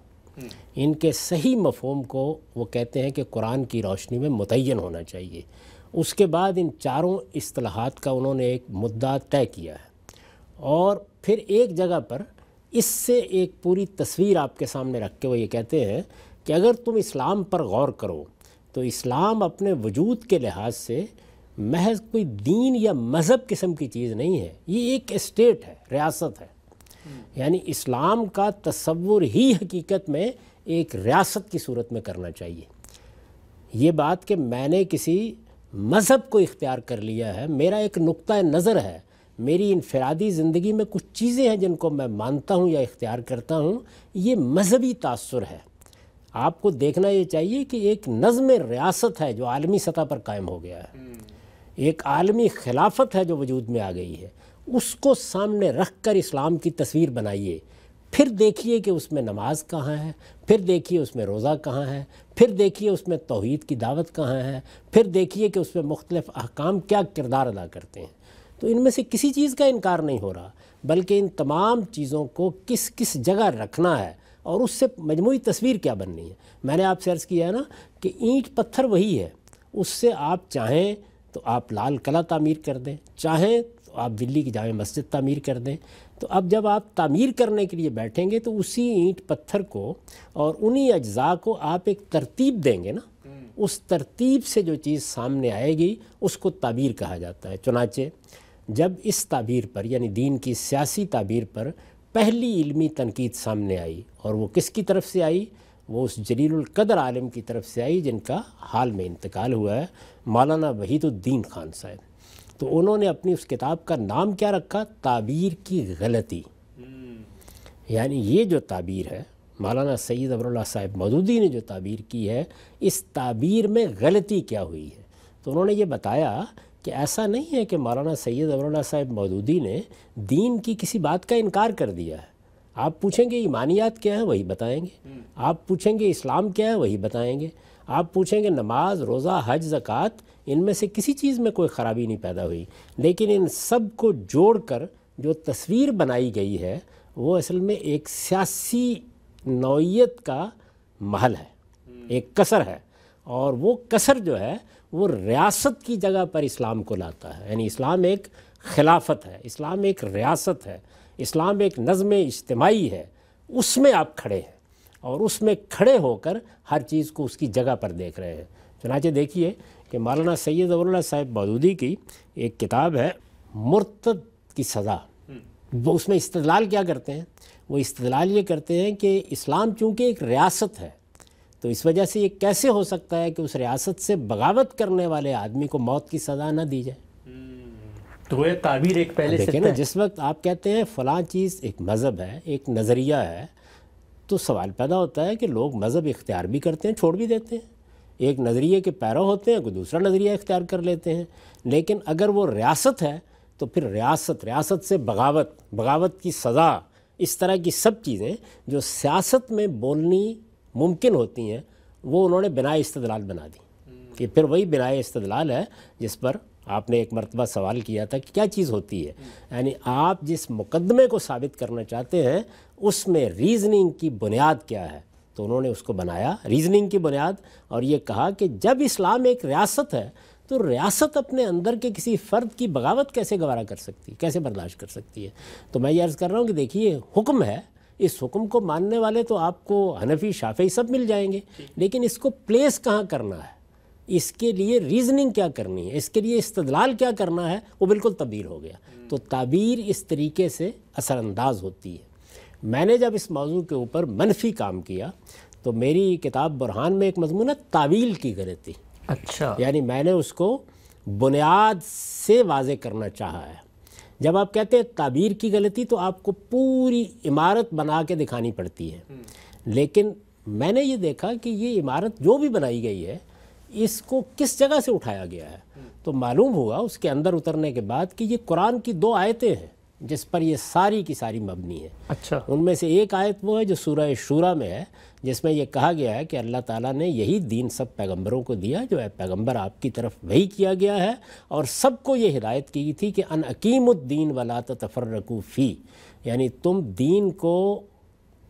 ان کے صحیح مفہوم کو وہ کہتے ہیں کہ قرآن کی روشنی میں متعین ہونا چاہیے۔ اس کے بعد ان 4 اصطلاحات کا انہوں نے ایک مدعا طے کیا ہے، اور پھر ایک جگہ پر اس سے ایک پوری تصویر آپ کے سامنے رکھ کے وہ یہ کہتے ہیں کہ اگر تم اسلام پر غور کرو تو اسلام اپنے وجود کے لحاظ سے محض کوئی دین یا مذہب قسم کی چیز نہیں ہے، یہ ایک اسٹیٹ ہے، ریاست ہے۔ یعنی اسلام کا تصور ہی حقیقت میں ایک ریاست کی صورت میں کرنا چاہیے۔ یہ بات کہ میں نے کسی مذہب کو اختیار کر لیا ہے، میرا ایک نقطہ نظر ہے، میری انفرادی زندگی میں کچھ چیزیں ہیں جن کو میں مانتا ہوں یا اختیار کرتا ہوں، یہ مذہبی تاثر ہے۔ آپ کو دیکھنا یہ چاہیے کہ ایک نظم ریاست ہے جو عالمی سطح پر قائم ہو گیا ہے، ایک عالمی خلافت ہے جو وجود میں آ گئی ہے، اس کو سامنے رکھ کر اسلام کی تصویر بنائیے، پھر دیکھیے کہ اس میں نماز کہاں ہے، پھر دیکھیے اس میں روزہ کہاں ہے، پھر دیکھیے اس میں توحید کی دعوت کہاں ہے، پھر دیکھیے کہ اس میں مختلف احکام کیا کردار ادا کرتے ہیں۔ تو ان میں سے کسی چیز کا انکار نہیں ہو رہا، بلکہ ان تمام چیزوں کو کس کس جگہ رکھنا ہے اور اس سے مجموعی تصویر کیا بننی ہے۔ میں نے آپ سے عرض کیا ہے نا کہ اینٹ پتھر وہی ہے، اس سے آپ چاہیں تو آپ لال قلعہ تعمیر کر دیں، چاہیں تو آپ دلی کی جامع مسجد تعمیر کر دیں۔ تو اب جب آپ تعمیر کرنے کے لیے بیٹھیں گے تو اسی اینٹ پتھر کو اور انہی اجزاء کو آپ ایک ترتیب دیں گے نا، اس ترتیب سے جو چیز سامنے آئے گی اس کو تعبیر کہا جاتا ہے۔ چنانچہ جب اس تعبیر پر یعنی دین کی سیاسی تعبیر پر پہلی علمی تنقید سامنے آئی، اور وہ کس کی طرف سے آئی؟ وہ اس جلیل القدر عالم کی طرف سے آئی جن کا حال میں انتقال ہوا ہے، مولانا وحید الدین خان صاحب۔ تو انہوں نے اپنی اس کتاب کا نام کیا رکھا؟ تعبیر کی غلطی۔ یعنی یہ جو تعبیر ہے مولانا سید ظفراللہ صاحب مودودی نے جو تعبیر کی ہے اس تعبیر میں غلطی کیا ہوئی ہے. تو انہوں نے یہ بتایا کہ ایسا نہیں ہے کہ مولانا سید ظفراللہ صاحب مودودی نے دین کی کسی بات کا انکار کر دیا ہے. آپ پوچھیں گے ایمانیات کیا ہیں وہی بتائیں گے, آپ پوچھیں گے اسلام کیا ہے وہی بتائیں گے, آپ پوچھیں گے نماز, روزہ, حج, زکوٰۃ, ان میں سے کسی چیز میں کوئی خرابی نہیں پیدا ہوئی. لیکن ان سب کو جوڑ کر جو تصویر بنائی گئی ہے وہ اصل میں ایک سیاسی نوعیت کا محل ہے, ایک کسر ہے, اور وہ کسر جو ہے وہ ریاست کی جگہ پر اسلام کو لاتا ہے. یعنی اسلام ایک خلافت ہے, اسلام ایک ریاست ہے, اسلام ایک نظم اجتماعی ہے, اس میں آپ کھڑے ہیں اور اس میں کھڑے ہو کر ہر چیز کو اس کی جگہ پر دیکھ رہے ہیں. چنانچہ دیکھیے کہ مولانا سید ظفراللہ صاحب مودودی کی ایک کتاب ہے مرتد کی سزا. وہ اس میں استدلال کیا کرتے ہیں؟ وہ استدلال یہ کرتے ہیں کہ اسلام چونکہ ایک ریاست ہے تو اس وجہ سے یہ کیسے ہو سکتا ہے کہ اس ریاست سے بغاوت کرنے والے آدمی کو موت کی سزا نہ دی جائے. تو یہ تعبیر ایک پہلے سے دیکھیں نا, جس وقت آپ کہتے ہیں فلاں چیز ایک مذہب ہے, ایک نظریہ ہے, تو سوال پیدا ہوتا ہے کہ لوگ مذہب اختیار بھی کرتے ہیں, چھوڑ بھی دیتے ہیں. ایک نظریے کے پیرو ہوتے ہیں, کوئی دوسرا نظریہ اختیار کر لیتے ہیں. لیکن اگر وہ ریاست ہے تو پھر ریاست سے بغاوت کی سزا, اس طرح کی سب چیزیں جو سیاست میں بولنی ممکن ہوتی ہیں وہ انہوں نے بنائے استدلال بنا دی. کہ پھر وہی بنائے استدلال ہے جس پر آپ نے ایک مرتبہ سوال کیا تھا کہ کیا چیز ہوتی ہے. یعنی آپ جس مقدمے کو ثابت کرنا چاہتے ہیں اس میں ریزننگ کی بنیاد کیا ہے, تو انہوں نے اس کو بنایا ریزننگ کی بنیاد, اور یہ کہا کہ جب اسلام ایک ریاست ہے تو ریاست اپنے اندر کے کسی فرد کی بغاوت کیسے گوارا کر سکتی ہے, کیسے برداشت کر سکتی ہے. تو میں یہ عرض کر رہا ہوں کہ دیکھیے حکم ہے, اس حکم کو ماننے والے تو آپ کو حنفی, شافعی سب مل جائیں گے, لیکن اس کو پلیس کہاں کرنا ہے, اس کے لیے ریزننگ کیا کرنی ہے, اس کے لیے استدلال کیا کرنا ہے, وہ بالکل تبدیل ہو گیا. تو تعبیر اس طریقے سے اثر انداز ہوتی ہے. میں نے جب اس موضوع کے اوپر منفی کام کیا تو میری کتاب برہان میں ایک مضمون ہے تعویل کی غلطی. اچھا, یعنی میں نے اس کو بنیاد سے واضح کرنا چاہا ہے. جب آپ کہتے ہیں تعبیر کی غلطی تو آپ کو پوری عمارت بنا کے دکھانی پڑتی ہے, لیکن میں نے یہ دیکھا کہ یہ عمارت جو بھی بنائی گئی ہے اس کو کس جگہ سے اٹھایا گیا ہے. تو معلوم ہوا اس کے اندر اترنے کے بعد کہ یہ قرآن کی 2 آیتیں ہیں جس پر یہ ساری کی ساری مبنی ہے. اچھا, ان میں سے ایک آیت وہ ہے جو سورہ شورى میں ہے, جس میں یہ کہا گیا ہے کہ اللہ تعالیٰ نے یہی دین سب پیغمبروں کو دیا, جو ہے پیغمبر آپ کی طرف وحی کیا گیا ہے, اور سب کو یہ ہدایت کی تھی کہ ان اقیم الدین ولا تتفرقوا فی, یعنی تم دین کو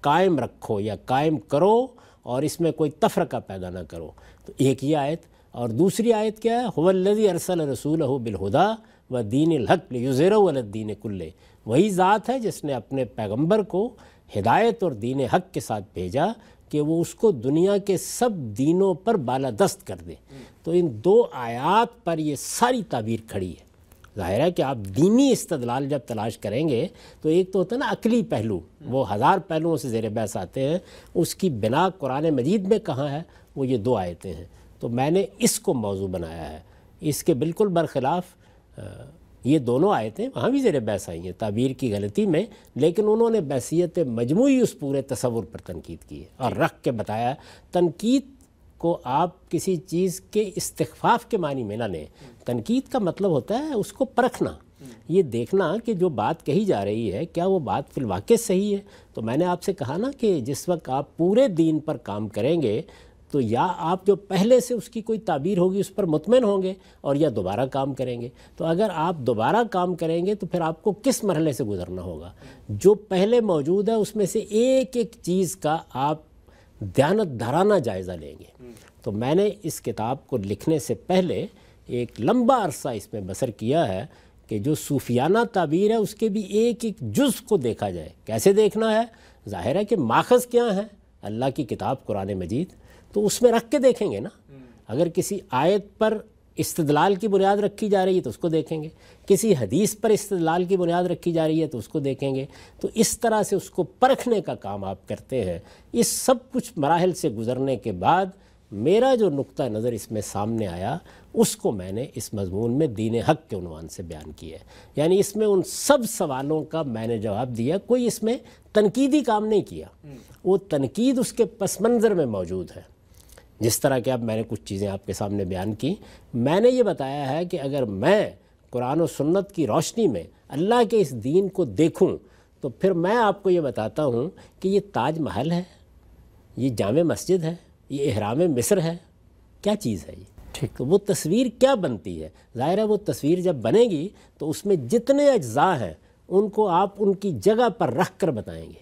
قائم رکھو یا قائم کرو اور اس میں کوئی تفرقہ پیدا نہ کرو. تو ایک یہ آیت, اور دوسری آیت کیا ہے, هو الذی ارسل رسولہ بالہدی ودین الحق لیظہرہ علی الدین کلہ, وہی ذات ہے جس نے اپنے پیغمبر کو ہدایت اور دین حق کے ساتھ بھیجا کہ وہ اس کو دنیا کے سب دینوں پر بالادست کر دے. تو ان 2 آیات پر یہ ساری تعبیر کھڑی ہے. ظاہر ہے کہ آپ دینی استدلال جب تلاش کریں گے تو ایک تو ہوتا ہے نا عقلی پہلو, وہ 1000 پہلوؤں سے زیر بحث آتے ہیں, اس کی بنا قرآن مجید میں کہاں ہے, وہ یہ 2 آیتیں ہیں. تو میں نے اس کو موضوع بنایا ہے. اس کے بالکل برخلاف یہ دونوں آیتیں وہاں بھی زیر بحث آئی ہیں تعبیر کی غلطی میں, لیکن انہوں نے بحثیت مجموعی اس پورے تصور پر تنقید کی ہے اور رکھ کے بتایا. تنقید کو آپ کسی چیز کے استخفاف کے معنی میں نہ لیں. تنقید کا مطلب ہوتا ہے اس کو پرکھنا, یہ دیکھنا کہ جو بات کہی جا رہی ہے کیا وہ بات فی الواقع صحیح ہے. تو میں نے آپ سے کہا نا کہ جس وقت آپ پورے دین پر کام کریں گے تو یا آپ جو پہلے سے اس کی کوئی تعبیر ہوگی اس پر مطمئن ہوں گے, اور یا دوبارہ کام کریں گے. تو اگر آپ دوبارہ کام کریں گے تو پھر آپ کو کس مرحلے سے گزرنا ہوگا, جو پہلے موجود ہے اس میں سے ایک ایک چیز کا آپ دیانت دارانہ جائزہ لیں گے. تو میں نے اس کتاب کو لکھنے سے پہلے ایک لمبا عرصہ اس میں بسر کیا ہے کہ جو صوفیانہ تعبیر ہے اس کے بھی ایک ایک جز کو دیکھا جائے. کیسے دیکھنا ہے؟ ظاہر ہے کہ ماخذ کیا ہے, اللہ کی کتاب قرآن مجید, تو اس میں رکھ کے دیکھیں گے نا. اگر کسی آیت پر استدلال کی بنیاد رکھی جا رہی ہے تو اس کو دیکھیں گے, کسی حدیث پر استدلال کی بنیاد رکھی جا رہی ہے تو اس کو دیکھیں گے. تو اس طرح سے اس کو پرکھنے کا کام آپ کرتے ہیں. اس سب کچھ مراحل سے گزرنے کے بعد میرا جو نقطہ نظر اس میں سامنے آیا اس کو میں نے اس مضمون میں دین حق کے عنوان سے بیان کیا ہے. یعنی اس میں ان سب سوالوں کا میں نے جواب دیا، کوئی اس میں تنقیدی کام نہیں کیا. وہ تنقید اس کے پس منظر میں موجود ہے. جس طرح کہ اب میں نے کچھ چیزیں آپ کے سامنے بیان کی، میں نے یہ بتایا ہے کہ اگر میں قرآن و سنت کی روشنی میں اللہ کے اس دین کو دیکھوں تو پھر میں آپ کو یہ بتاتا ہوں کہ یہ تاج محل ہے، یہ جامع مسجد ہے، یہ احرام مصر ہے، کیا چیز ہے یہ؟ ٹھیک. تو وہ تصویر کیا بنتی ہے؟ ظاہر ہے وہ تصویر جب بنے گی تو اس میں جتنے اجزاء ہیں ان کو آپ ان کی جگہ پر رکھ کر بتائیں گے.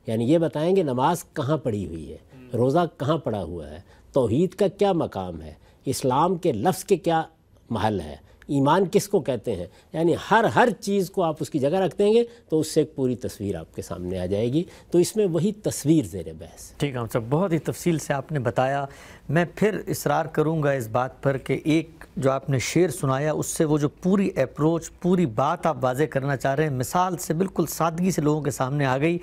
یعنی یہ بتائیں گے نماز کہاں پڑھی ہوئی ہے، روزہ کہاں پڑھا ہوا ہے، توحید کا کیا مقام ہے، اسلام کے لفظ کے کیا محل ہے، ایمان کس کو کہتے ہیں. یعنی ہر چیز کو آپ اس کی جگہ رکھ دیں گے تو اس سے ایک پوری تصویر آپ کے سامنے آ جائے گی. تو اس میں وہی تصویر زیر بحث. ٹھیک ہے صاحب، بہت ہی تفصیل سے آپ نے بتایا. میں پھر اصرار کروں گا اس بات پر کہ ایک جو آپ نے شعر سنایا اس سے وہ جو پوری اپروچ، پوری بات آپ واضح کرنا چاہ رہے ہیں، مثال سے بالکل سادگی سے لوگوں کے سامنے آ گئی.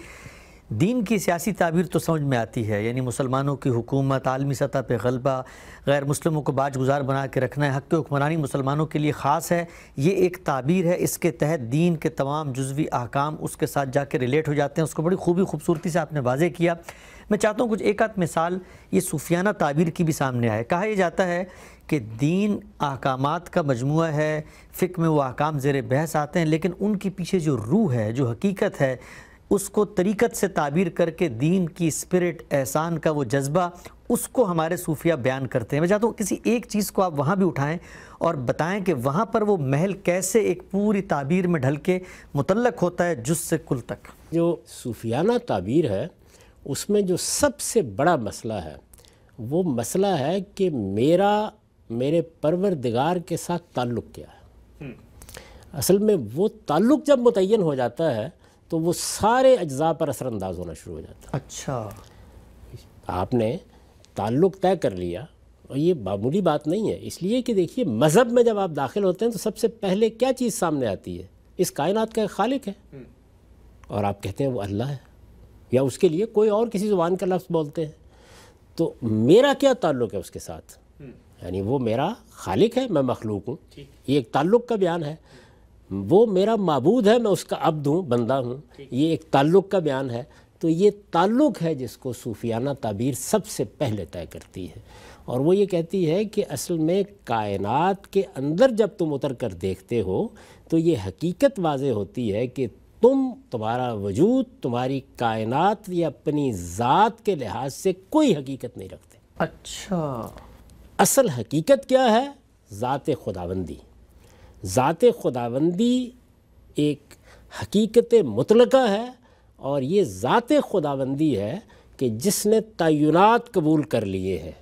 دین کی سیاسی تعبیر تو سمجھ میں آتی ہے، یعنی مسلمانوں کی حکومت، عالمی سطح پہ غلبہ، غیر مسلموں کو باج گزار بنا کے رکھنا ہے، حق کی حکمرانی مسلمانوں کے لیے خاص ہے، یہ ایک تعبیر ہے. اس کے تحت دین کے تمام جزوی احکام اس کے ساتھ جا کے ریلیٹ ہو جاتے ہیں. اس کو بڑی خوبصورتی سے آپ نے واضح کیا. میں چاہتا ہوں کچھ ایک آدھ مثال یہ صوفیانہ تعبیر کی بھی سامنے آئے. کہا یہ جاتا ہے کہ دین احکامات کا مجموعہ ہے، فقہ میں وہ احکام زیر بحث آتے ہیں، لیکن ان کے پیچھے جو روح ہے، جو حقیقت ہے، اس کو طریقت سے تعبیر کر کے دین کی اسپرٹ، احسان کا وہ جذبہ، اس کو ہمارے صوفیہ بیان کرتے ہیں. میں چاہتا ہوں کسی ایک چیز کو آپ وہاں بھی اٹھائیں اور بتائیں کہ وہاں پر وہ محل کیسے ایک پوری تعبیر میں ڈھل کے متعلق ہوتا ہے جز سے کل تک. جو صوفیانہ تعبیر ہے اس میں جو سب سے بڑا مسئلہ ہے وہ مسئلہ ہے کہ میرے پروردگار کے ساتھ تعلق کیا ہے. اصل میں وہ تعلق جب متعین ہو جاتا ہے تو وہ سارے اجزاء پر اثر انداز ہونا شروع ہو جاتا ہے. اچھا، آپ نے تعلق طے کر لیا اور یہ معمولی بات نہیں ہے. اس لیے کہ دیکھیے مذہب میں جب آپ داخل ہوتے ہیں تو سب سے پہلے کیا چیز سامنے آتی ہے؟ اس کائنات کا ایک خالق ہے اور آپ کہتے ہیں وہ اللہ ہے، یا اس کے لیے کوئی اور کسی زبان کا لفظ بولتے ہیں. تو میرا کیا تعلق ہے اس کے ساتھ؟ یعنی وہ میرا خالق ہے، میں مخلوق ہوں، یہ ایک تعلق کا بیان ہے. وہ میرا معبود ہے، میں اس کا عبد ہوں، بندہ ہوں، یہ ایک تعلق کا بیان ہے. تو یہ تعلق ہے جس کو صوفیانہ تعبیر سب سے پہلے طے کرتی ہے. اور وہ یہ کہتی ہے کہ اصل میں کائنات کے اندر جب تم اتر کر دیکھتے ہو تو یہ حقیقت واضح ہوتی ہے کہ تمہارا وجود، تمہاری کائنات یا اپنی ذات کے لحاظ سے کوئی حقیقت نہیں رکھتے. اچھا، اصل حقیقت کیا ہے؟ ذات خداوندی. ذات خداوندی ایک حقیقت مطلقہ ہے، اور یہ ذات خداوندی ہے کہ جس نے تعینات قبول کر لیے ہیں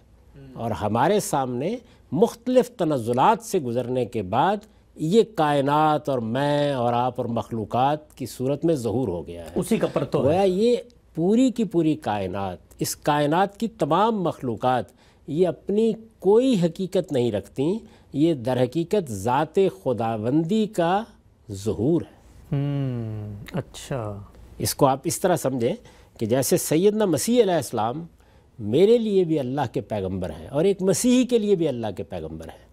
اور ہمارے سامنے مختلف تنزلات سے گزرنے کے بعد یہ کائنات اور میں اور آپ اور مخلوقات کی صورت میں ظہور ہو گیا ہے. اسی کا پرتو گویا یہ پوری کی پوری کائنات، اس کائنات کی تمام مخلوقات یہ اپنی کوئی حقیقت نہیں رکھتی، یہ در حقیقت ذات خداوندی کا ظہور ہے. اچھا، اس کو آپ اس طرح سمجھیں کہ جیسے سیدنا مسیح علیہ السلام میرے لیے بھی اللہ کے پیغمبر ہیں اور ایک مسیحی کے لیے بھی اللہ کے پیغمبر ہیں،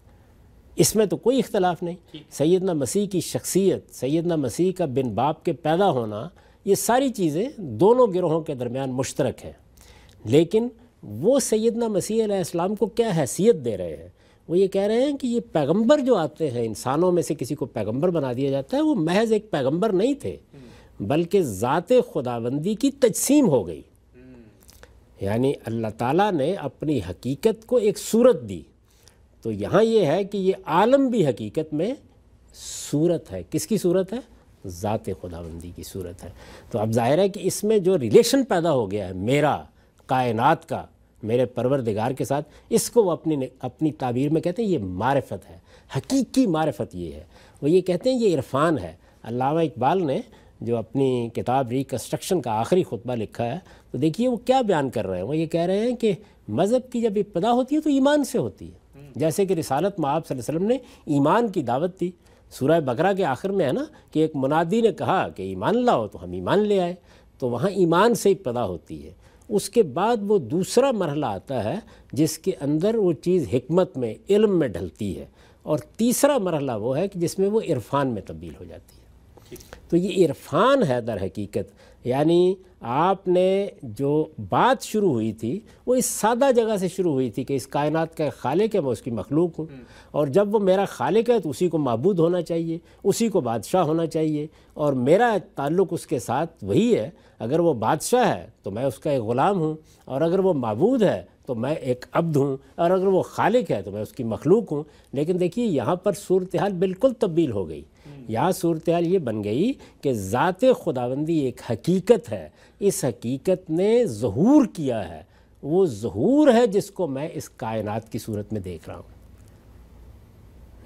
اس میں تو کوئی اختلاف نہیں. سیدنا مسیح کی شخصیت، سیدنا مسیح کا بن باپ کے پیدا ہونا، یہ ساری چیزیں دونوں گروہوں کے درمیان مشترک ہیں. لیکن وہ سیدنا مسیح علیہ السلام کو کیا حیثیت دے رہے ہیں؟ وہ یہ کہہ رہے ہیں کہ یہ پیغمبر جو آتے ہیں، انسانوں میں سے کسی کو پیغمبر بنا دیا جاتا ہے، وہ محض ایک پیغمبر نہیں تھے بلکہ ذات خداوندی کی تجسیم ہو گئی. یعنی اللہ تعالیٰ نے اپنی حقیقت کو ایک صورت دی. تو یہاں یہ ہے کہ یہ عالم بھی حقیقت میں صورت ہے. کس کی صورت ہے؟ ذات خداوندی کی صورت ہے. تو اب ظاہر ہے کہ اس میں جو ریلیشن پیدا ہو گیا ہے میرا کائنات کا میرے پروردگار کے ساتھ، اس کو وہ اپنی تعبیر میں کہتے ہیں یہ معرفت ہے، حقیقی معرفت یہ ہے. وہ یہ کہتے ہیں یہ عرفان ہے. علامہ اقبال نے جو اپنی کتاب ریکنسٹرکشن کا آخری خطبہ لکھا ہے تو دیکھیے وہ کیا بیان کر رہے ہیں. وہ یہ کہہ رہے ہیں کہ مذہب کی جب ابتدا ہوتی ہے تو ایمان سے ہوتی ہے. جیسے کہ رسالت میں آپ صلی اللہ علیہ وسلم نے ایمان کی دعوت دی. سورہ بقرہ کے آخر میں ہے نا کہ ایک منادی نے کہا کہ ایمان لاؤ، تو ہم ایمان لے آئے. تو وہاں ایمان سے ابتدا ہوتی ہے. اس کے بعد وہ دوسرا مرحلہ آتا ہے جس کے اندر وہ چیز حکمت میں، علم میں ڈھلتی ہے، اور تیسرا مرحلہ وہ ہے کہ جس میں وہ عرفان میں تبدیل ہو جاتی ہے۔ تو یہ عرفان ہے در حقیقت، یعنی آپ نے جو بات شروع ہوئی تھی وہ اس سادہ جگہ سے شروع ہوئی تھی کہ اس کائنات کا خالق ہے، میں اس کی مخلوق ہوں، اور جب وہ میرا خالق ہے تو اسی کو معبود ہونا چاہیے، اسی کو بادشاہ ہونا چاہیے، اور میرا تعلق اس کے ساتھ وہی ہے۔ اگر وہ بادشاہ ہے تو میں اس کا ایک غلام ہوں، اور اگر وہ معبود ہے تو میں ایک عبد ہوں، اور اگر وہ خالق ہے تو میں اس کی مخلوق ہوں۔ لیکن دیکھیے یہاں پر صورتحال بالکل تبدیل ہو گئی۔ یہاں صورتحال یہ بن گئی کہ ذات خداوندی ایک حقیقت ہے، اس حقیقت نے ظہور کیا ہے، وہ ظہور ہے جس کو میں اس کائنات کی صورت میں دیکھ رہا ہوں۔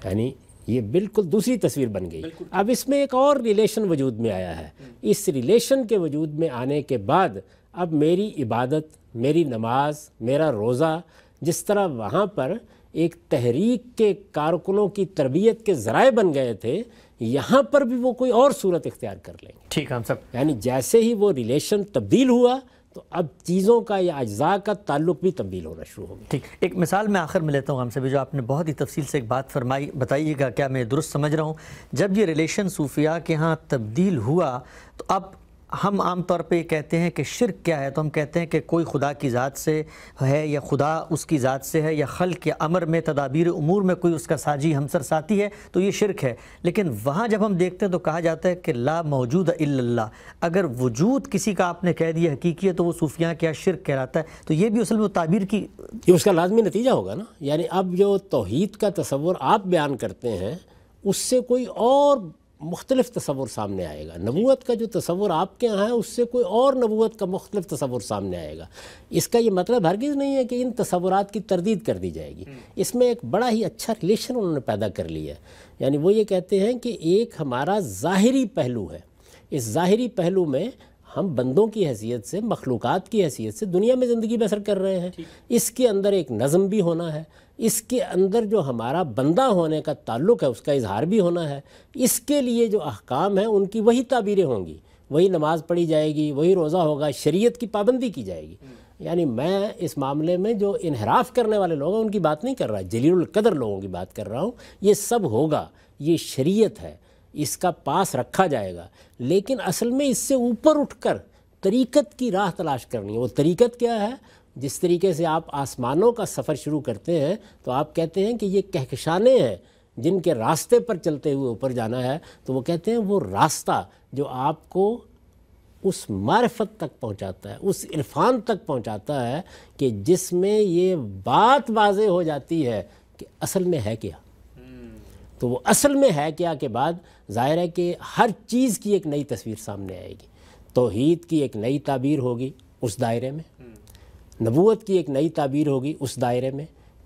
یعنی یہ بالکل دوسری تصویر بن گئی۔ اب اس میں ایک اور ریلیشن وجود میں آیا ہے۔ اس ریلیشن کے وجود میں آنے کے بعد اب میری عبادت، میری نماز، میرا روزہ، جس طرح وہاں پر ایک تحریک کے کارکنوں کی تربیت کے ذرائع بن گئے تھے، یہاں پر بھی وہ کوئی اور صورت اختیار کر لیں گے۔ ٹھیک ہے ہم سب، یعنی جیسے ہی وہ ریلیشن تبدیل ہوا تو اب چیزوں کا یا اجزاء کا تعلق بھی تبدیل ہونا شروع ہو گیا۔ ٹھیک، ایک مثال میں آخر میں لیتا ہوں ہم سے بھی، جو آپ نے بہت ہی تفصیل سے ایک بات فرمائی، بتائیے گا کیا میں درست سمجھ رہا ہوں؟ جب یہ ریلیشن صوفیاء کے ہاں تبدیل ہوا تو اب ہم عام طور پہ یہ کہتے ہیں کہ شرک کیا ہے، تو ہم کہتے ہیں کہ کوئی خدا کی ذات سے ہے یا خدا اس کی ذات سے ہے، یا خلق یا امر میں، تدابیر امور میں کوئی اس کا ساجی ہمسر ساتھی ہے، تو یہ شرک ہے۔ لیکن وہاں جب ہم دیکھتے ہیں تو کہا جاتا ہے کہ لا موجود الا اللہ، اگر وجود کسی کا آپ نے کہہ دیا حقیقی ہے تو وہ صوفیاء کیا شرک کہلاتا ہے۔ تو یہ بھی اصل میں تعبیر کی یہ اس کا لازمی نتیجہ ہوگا نا۔ یعنی اب جو توحید کا تصور آپ بیان کرتے ہیں اس سے کوئی اور مختلف تصور سامنے آئے گا۔ نبوت کا جو تصور آپ کے یہاں ہے اس سے کوئی اور نبوت کا مختلف تصور سامنے آئے گا۔ اس کا یہ مطلب ہرگز نہیں ہے کہ ان تصورات کی تردید کر دی جائے گی۔ اس میں ایک بڑا ہی اچھا ریلیشن انہوں نے پیدا کر لیا ہے۔ یعنی وہ یہ کہتے ہیں کہ ایک ہمارا ظاہری پہلو ہے، اس ظاہری پہلو میں ہم بندوں کی حیثیت سے، مخلوقات کی حیثیت سے دنیا میں زندگی بسر کر رہے ہیں۔ اس کے اندر ایک نظم بھی ہونا ہے، اس کے اندر جو ہمارا بندہ ہونے کا تعلق ہے اس کا اظہار بھی ہونا ہے۔ اس کے لیے جو احکام ہیں ان کی وہی تعبیریں ہوں گی، وہی نماز پڑھی جائے گی، وہی روزہ ہوگا، شریعت کی پابندی کی جائے گی۔ یعنی میں اس معاملے میں جو انحراف کرنے والے لوگ ہیں ان کی بات نہیں کر رہا، جلیل القدر لوگوں کی بات کر رہا ہوں۔ یہ سب ہوگا، یہ شریعت ہے، اس کا پاس رکھا جائے گا، لیکن اصل میں اس سے اوپر اٹھ کر طریقت کی راہ تلاش کرنی ہے۔ وہ طریقت کیا ہے؟ جس طریقے سے آپ آسمانوں کا سفر شروع کرتے ہیں تو آپ کہتے ہیں کہ یہ کہکشانیں ہیں جن کے راستے پر چلتے ہوئے اوپر جانا ہے، تو وہ کہتے ہیں وہ راستہ جو آپ کو اس معرفت تک پہنچاتا ہے، اس عرفان تک پہنچاتا ہے کہ جس میں یہ بات واضح ہو جاتی ہے کہ اصل میں ہے کیا۔ تو وہ اصل میں ہے کیا کے بعد ظاہر ہے کہ ہر چیز کی ایک نئی تصویر سامنے آئے گی۔ توحید کی ایک نئی تعبیر ہوگی اس دائرے میں، نبوت کی ایک نئی تعبیر ہوگی اس دائرے میں،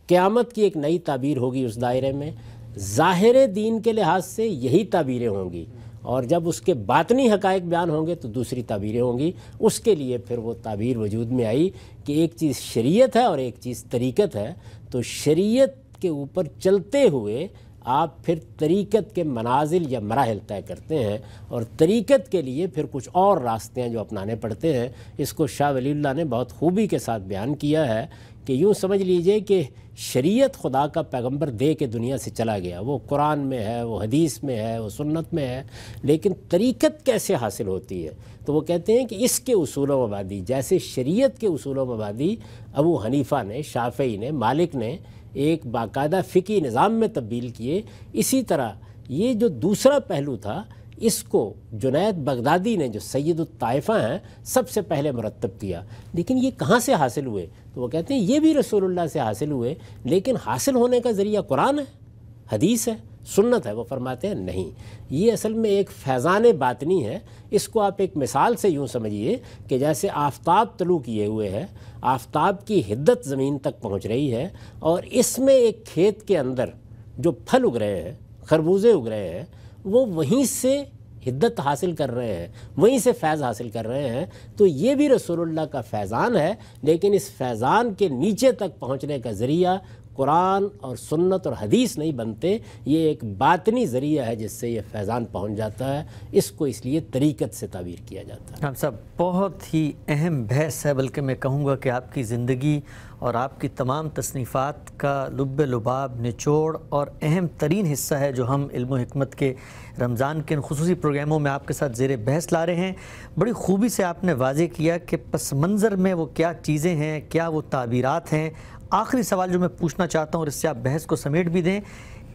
قیامت کی ایک نئی تعبیر ہوگی اس دائرے میں، ظاہر دین کے لحاظ سے یہی تعبیریں ہوں گی، اور جب اس کے باطنی حقائق بیان ہوں گے تو دوسری تعبیریں ہوں گی۔ اس کے لیے پھر وہ تعبیر وجود میں آئی کہ ایک چیز شریعت ہے اور ایک چیز طریقت ہے۔ تو شریعت کے اوپر چلتے ہوئے آپ پھر طریقت کے منازل یا مراحل طے کرتے ہیں، اور طریقت کے لیے پھر کچھ اور راستے ہیں جو اپنانے پڑتے ہیں۔ اس کو شاہ ولی اللہ نے بہت خوبی کے ساتھ بیان کیا ہے کہ یوں سمجھ لیجئے کہ شریعت خدا کا پیغمبر دے کے دنیا سے چلا گیا، وہ قرآن میں ہے، وہ حدیث میں ہے، وہ سنت میں ہے، لیکن طریقت کیسے حاصل ہوتی ہے؟ تو وہ کہتے ہیں کہ اس کے اصول و مبادی، جیسے شریعت کے اصول و مبادی ابو حنیفہ نے، شافعی نے، مالک نے ایک باقاعدہ فقہی نظام میں تبدیل کیے، اسی طرح یہ جو دوسرا پہلو تھا اس کو جنید بغدادی نے، جو سید الطائفہ ہیں، سب سے پہلے مرتب کیا۔ لیکن یہ کہاں سے حاصل ہوئے؟ تو وہ کہتے ہیں یہ بھی رسول اللہ سے حاصل ہوئے، لیکن حاصل ہونے کا ذریعہ قرآن ہے، حدیث ہے، سنت ہے۔ وہ فرماتے ہیں نہیں، یہ اصل میں ایک فیضان باطنی ہے۔ اس کو آپ ایک مثال سے یوں سمجھیے کہ جیسے آفتاب طلوع کیے ہوئے ہے، آفتاب کی حدت زمین تک پہنچ رہی ہے، اور اس میں ایک کھیت کے اندر جو پھل اگ رہے ہیں، خربوزے اگ رہے ہیں، وہ وہیں سے حدت حاصل کر رہے ہیں، وہیں سے فیض حاصل کر رہے ہیں۔ تو یہ بھی رسول اللہ کا فیضان ہے، لیکن اس فیضان کے نیچے تک پہنچنے کا ذریعہ قرآن اور سنت اور حدیث نہیں بنتے، یہ ایک باطنی ذریعہ ہے جس سے یہ فیضان پہنچ جاتا ہے، اس کو اس لیے طریقت سے تعبیر کیا جاتا ہے۔ صاحب بہت ہی اہم بحث ہے، بلکہ میں کہوں گا کہ آپ کی زندگی اور آپ کی تمام تصنیفات کا لب لباب، نچوڑ اور اہم ترین حصہ ہے جو ہم علم و حکمت کے رمضان کے ان خصوصی پروگراموں میں آپ کے ساتھ زیر بحث لا رہے ہیں۔ بڑی خوبی سے آپ نے واضح کیا کہ پس منظر میں وہ کیا چیزیں ہیں، کیا وہ تعبیرات ہیں۔ آخری سوال جو میں پوچھنا چاہتا ہوں اور اس سے آپ بحث کو سمیٹ بھی دیں،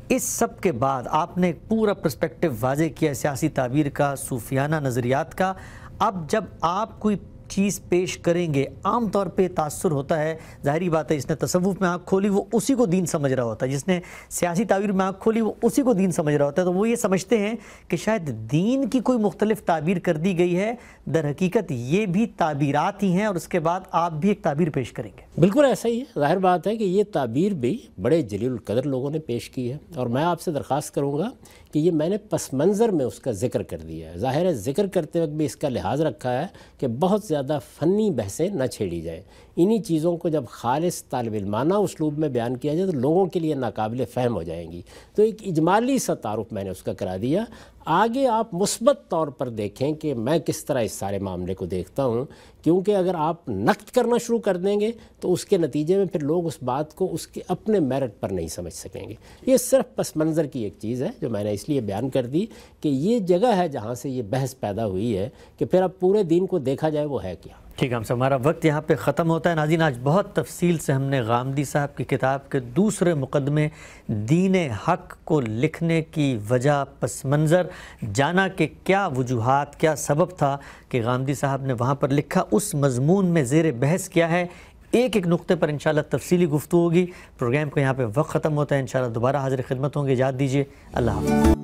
اس سب کے بعد آپ نے ایک پورا پرسپیکٹو واضح کیا سیاسی تعبیر کا، صوفیانہ نظریات کا۔ اب جب آپ کوئی چیز پیش کریں گے، عام طور پہ تاثر ہوتا ہے، ظاہری بات ہے، جس نے تصوف میں آنکھ کھولی وہ اسی کو دین سمجھ رہا ہوتا ہے، جس نے سیاسی تعبیر میں آنکھ کھولی وہ اسی کو دین سمجھ رہا ہوتا ہے، تو وہ یہ سمجھتے ہیں کہ شاید دین کی کوئی مختلف تعبیر کر دی گئی ہے، در حقیقت یہ بھی تعبیرات ہی ہیں، اور اس کے بعد آپ بھی ایک تعبیر پیش کریں گے۔ بالکل ایسا ہی ہے، ظاہر بات ہے کہ یہ تعبیر بھی بڑے جلیل القدر لوگوں نے پیش کی ہے، اور میں آپ سے درخواست کروں گا کہ یہ میں نے پس منظر میں اس کا ذکر کر دیا ہے۔ ظاہر ہے ذکر کرتے وقت بھی اس کا لحاظ رکھا ہے کہ بہت زیادہ فنی بحثیں نہ چھیڑی جائیں۔ انہی چیزوں کو جب خالص طالب علمانہ اسلوب میں بیان کیا جائے تو لوگوں کے لیے ناقابل فہم ہو جائیں گی، تو ایک اجمالی سا تعارف میں نے اس کا کرا دیا۔ آگے آپ مثبت طور پر دیکھیں کہ میں کس طرح اس سارے معاملے کو دیکھتا ہوں، کیونکہ اگر آپ نقد کرنا شروع کر دیں گے تو اس کے نتیجے میں پھر لوگ اس بات کو اس کے اپنے میرٹ پر نہیں سمجھ سکیں گے۔ یہ صرف پس منظر کی ایک چیز ہے جو میں نے اس لیے بیان کر دی کہ یہ جگہ ہے جہاں سے یہ بحث پیدا ہوئی ہے کہ پھر اب پورے دین کو دیکھا جائے وہ ہے کیا۔ ٹھیک ہے، ہم سے ہمارا وقت یہاں پہ ختم ہوتا ہے۔ ناظرین، آج بہت تفصیل سے ہم نے غامدی صاحب کی کتاب کے دوسرے مقدمے دین حق کو لکھنے کی وجہ، پس منظر جانا کہ کیا وجوہات، کیا سبب تھا کہ غامدی صاحب نے وہاں پر لکھا، اس مضمون میں زیر بحث کیا ہے۔ ایک ایک نقطے پر انشاءاللہ تفصیلی گفتگو ہوگی۔ پروگرام کو یہاں پہ وقت ختم ہوتا ہے، انشاءاللہ دوبارہ حاضر خدمت ہوں گے۔ اجازت دیجیے، اللہ حافظ۔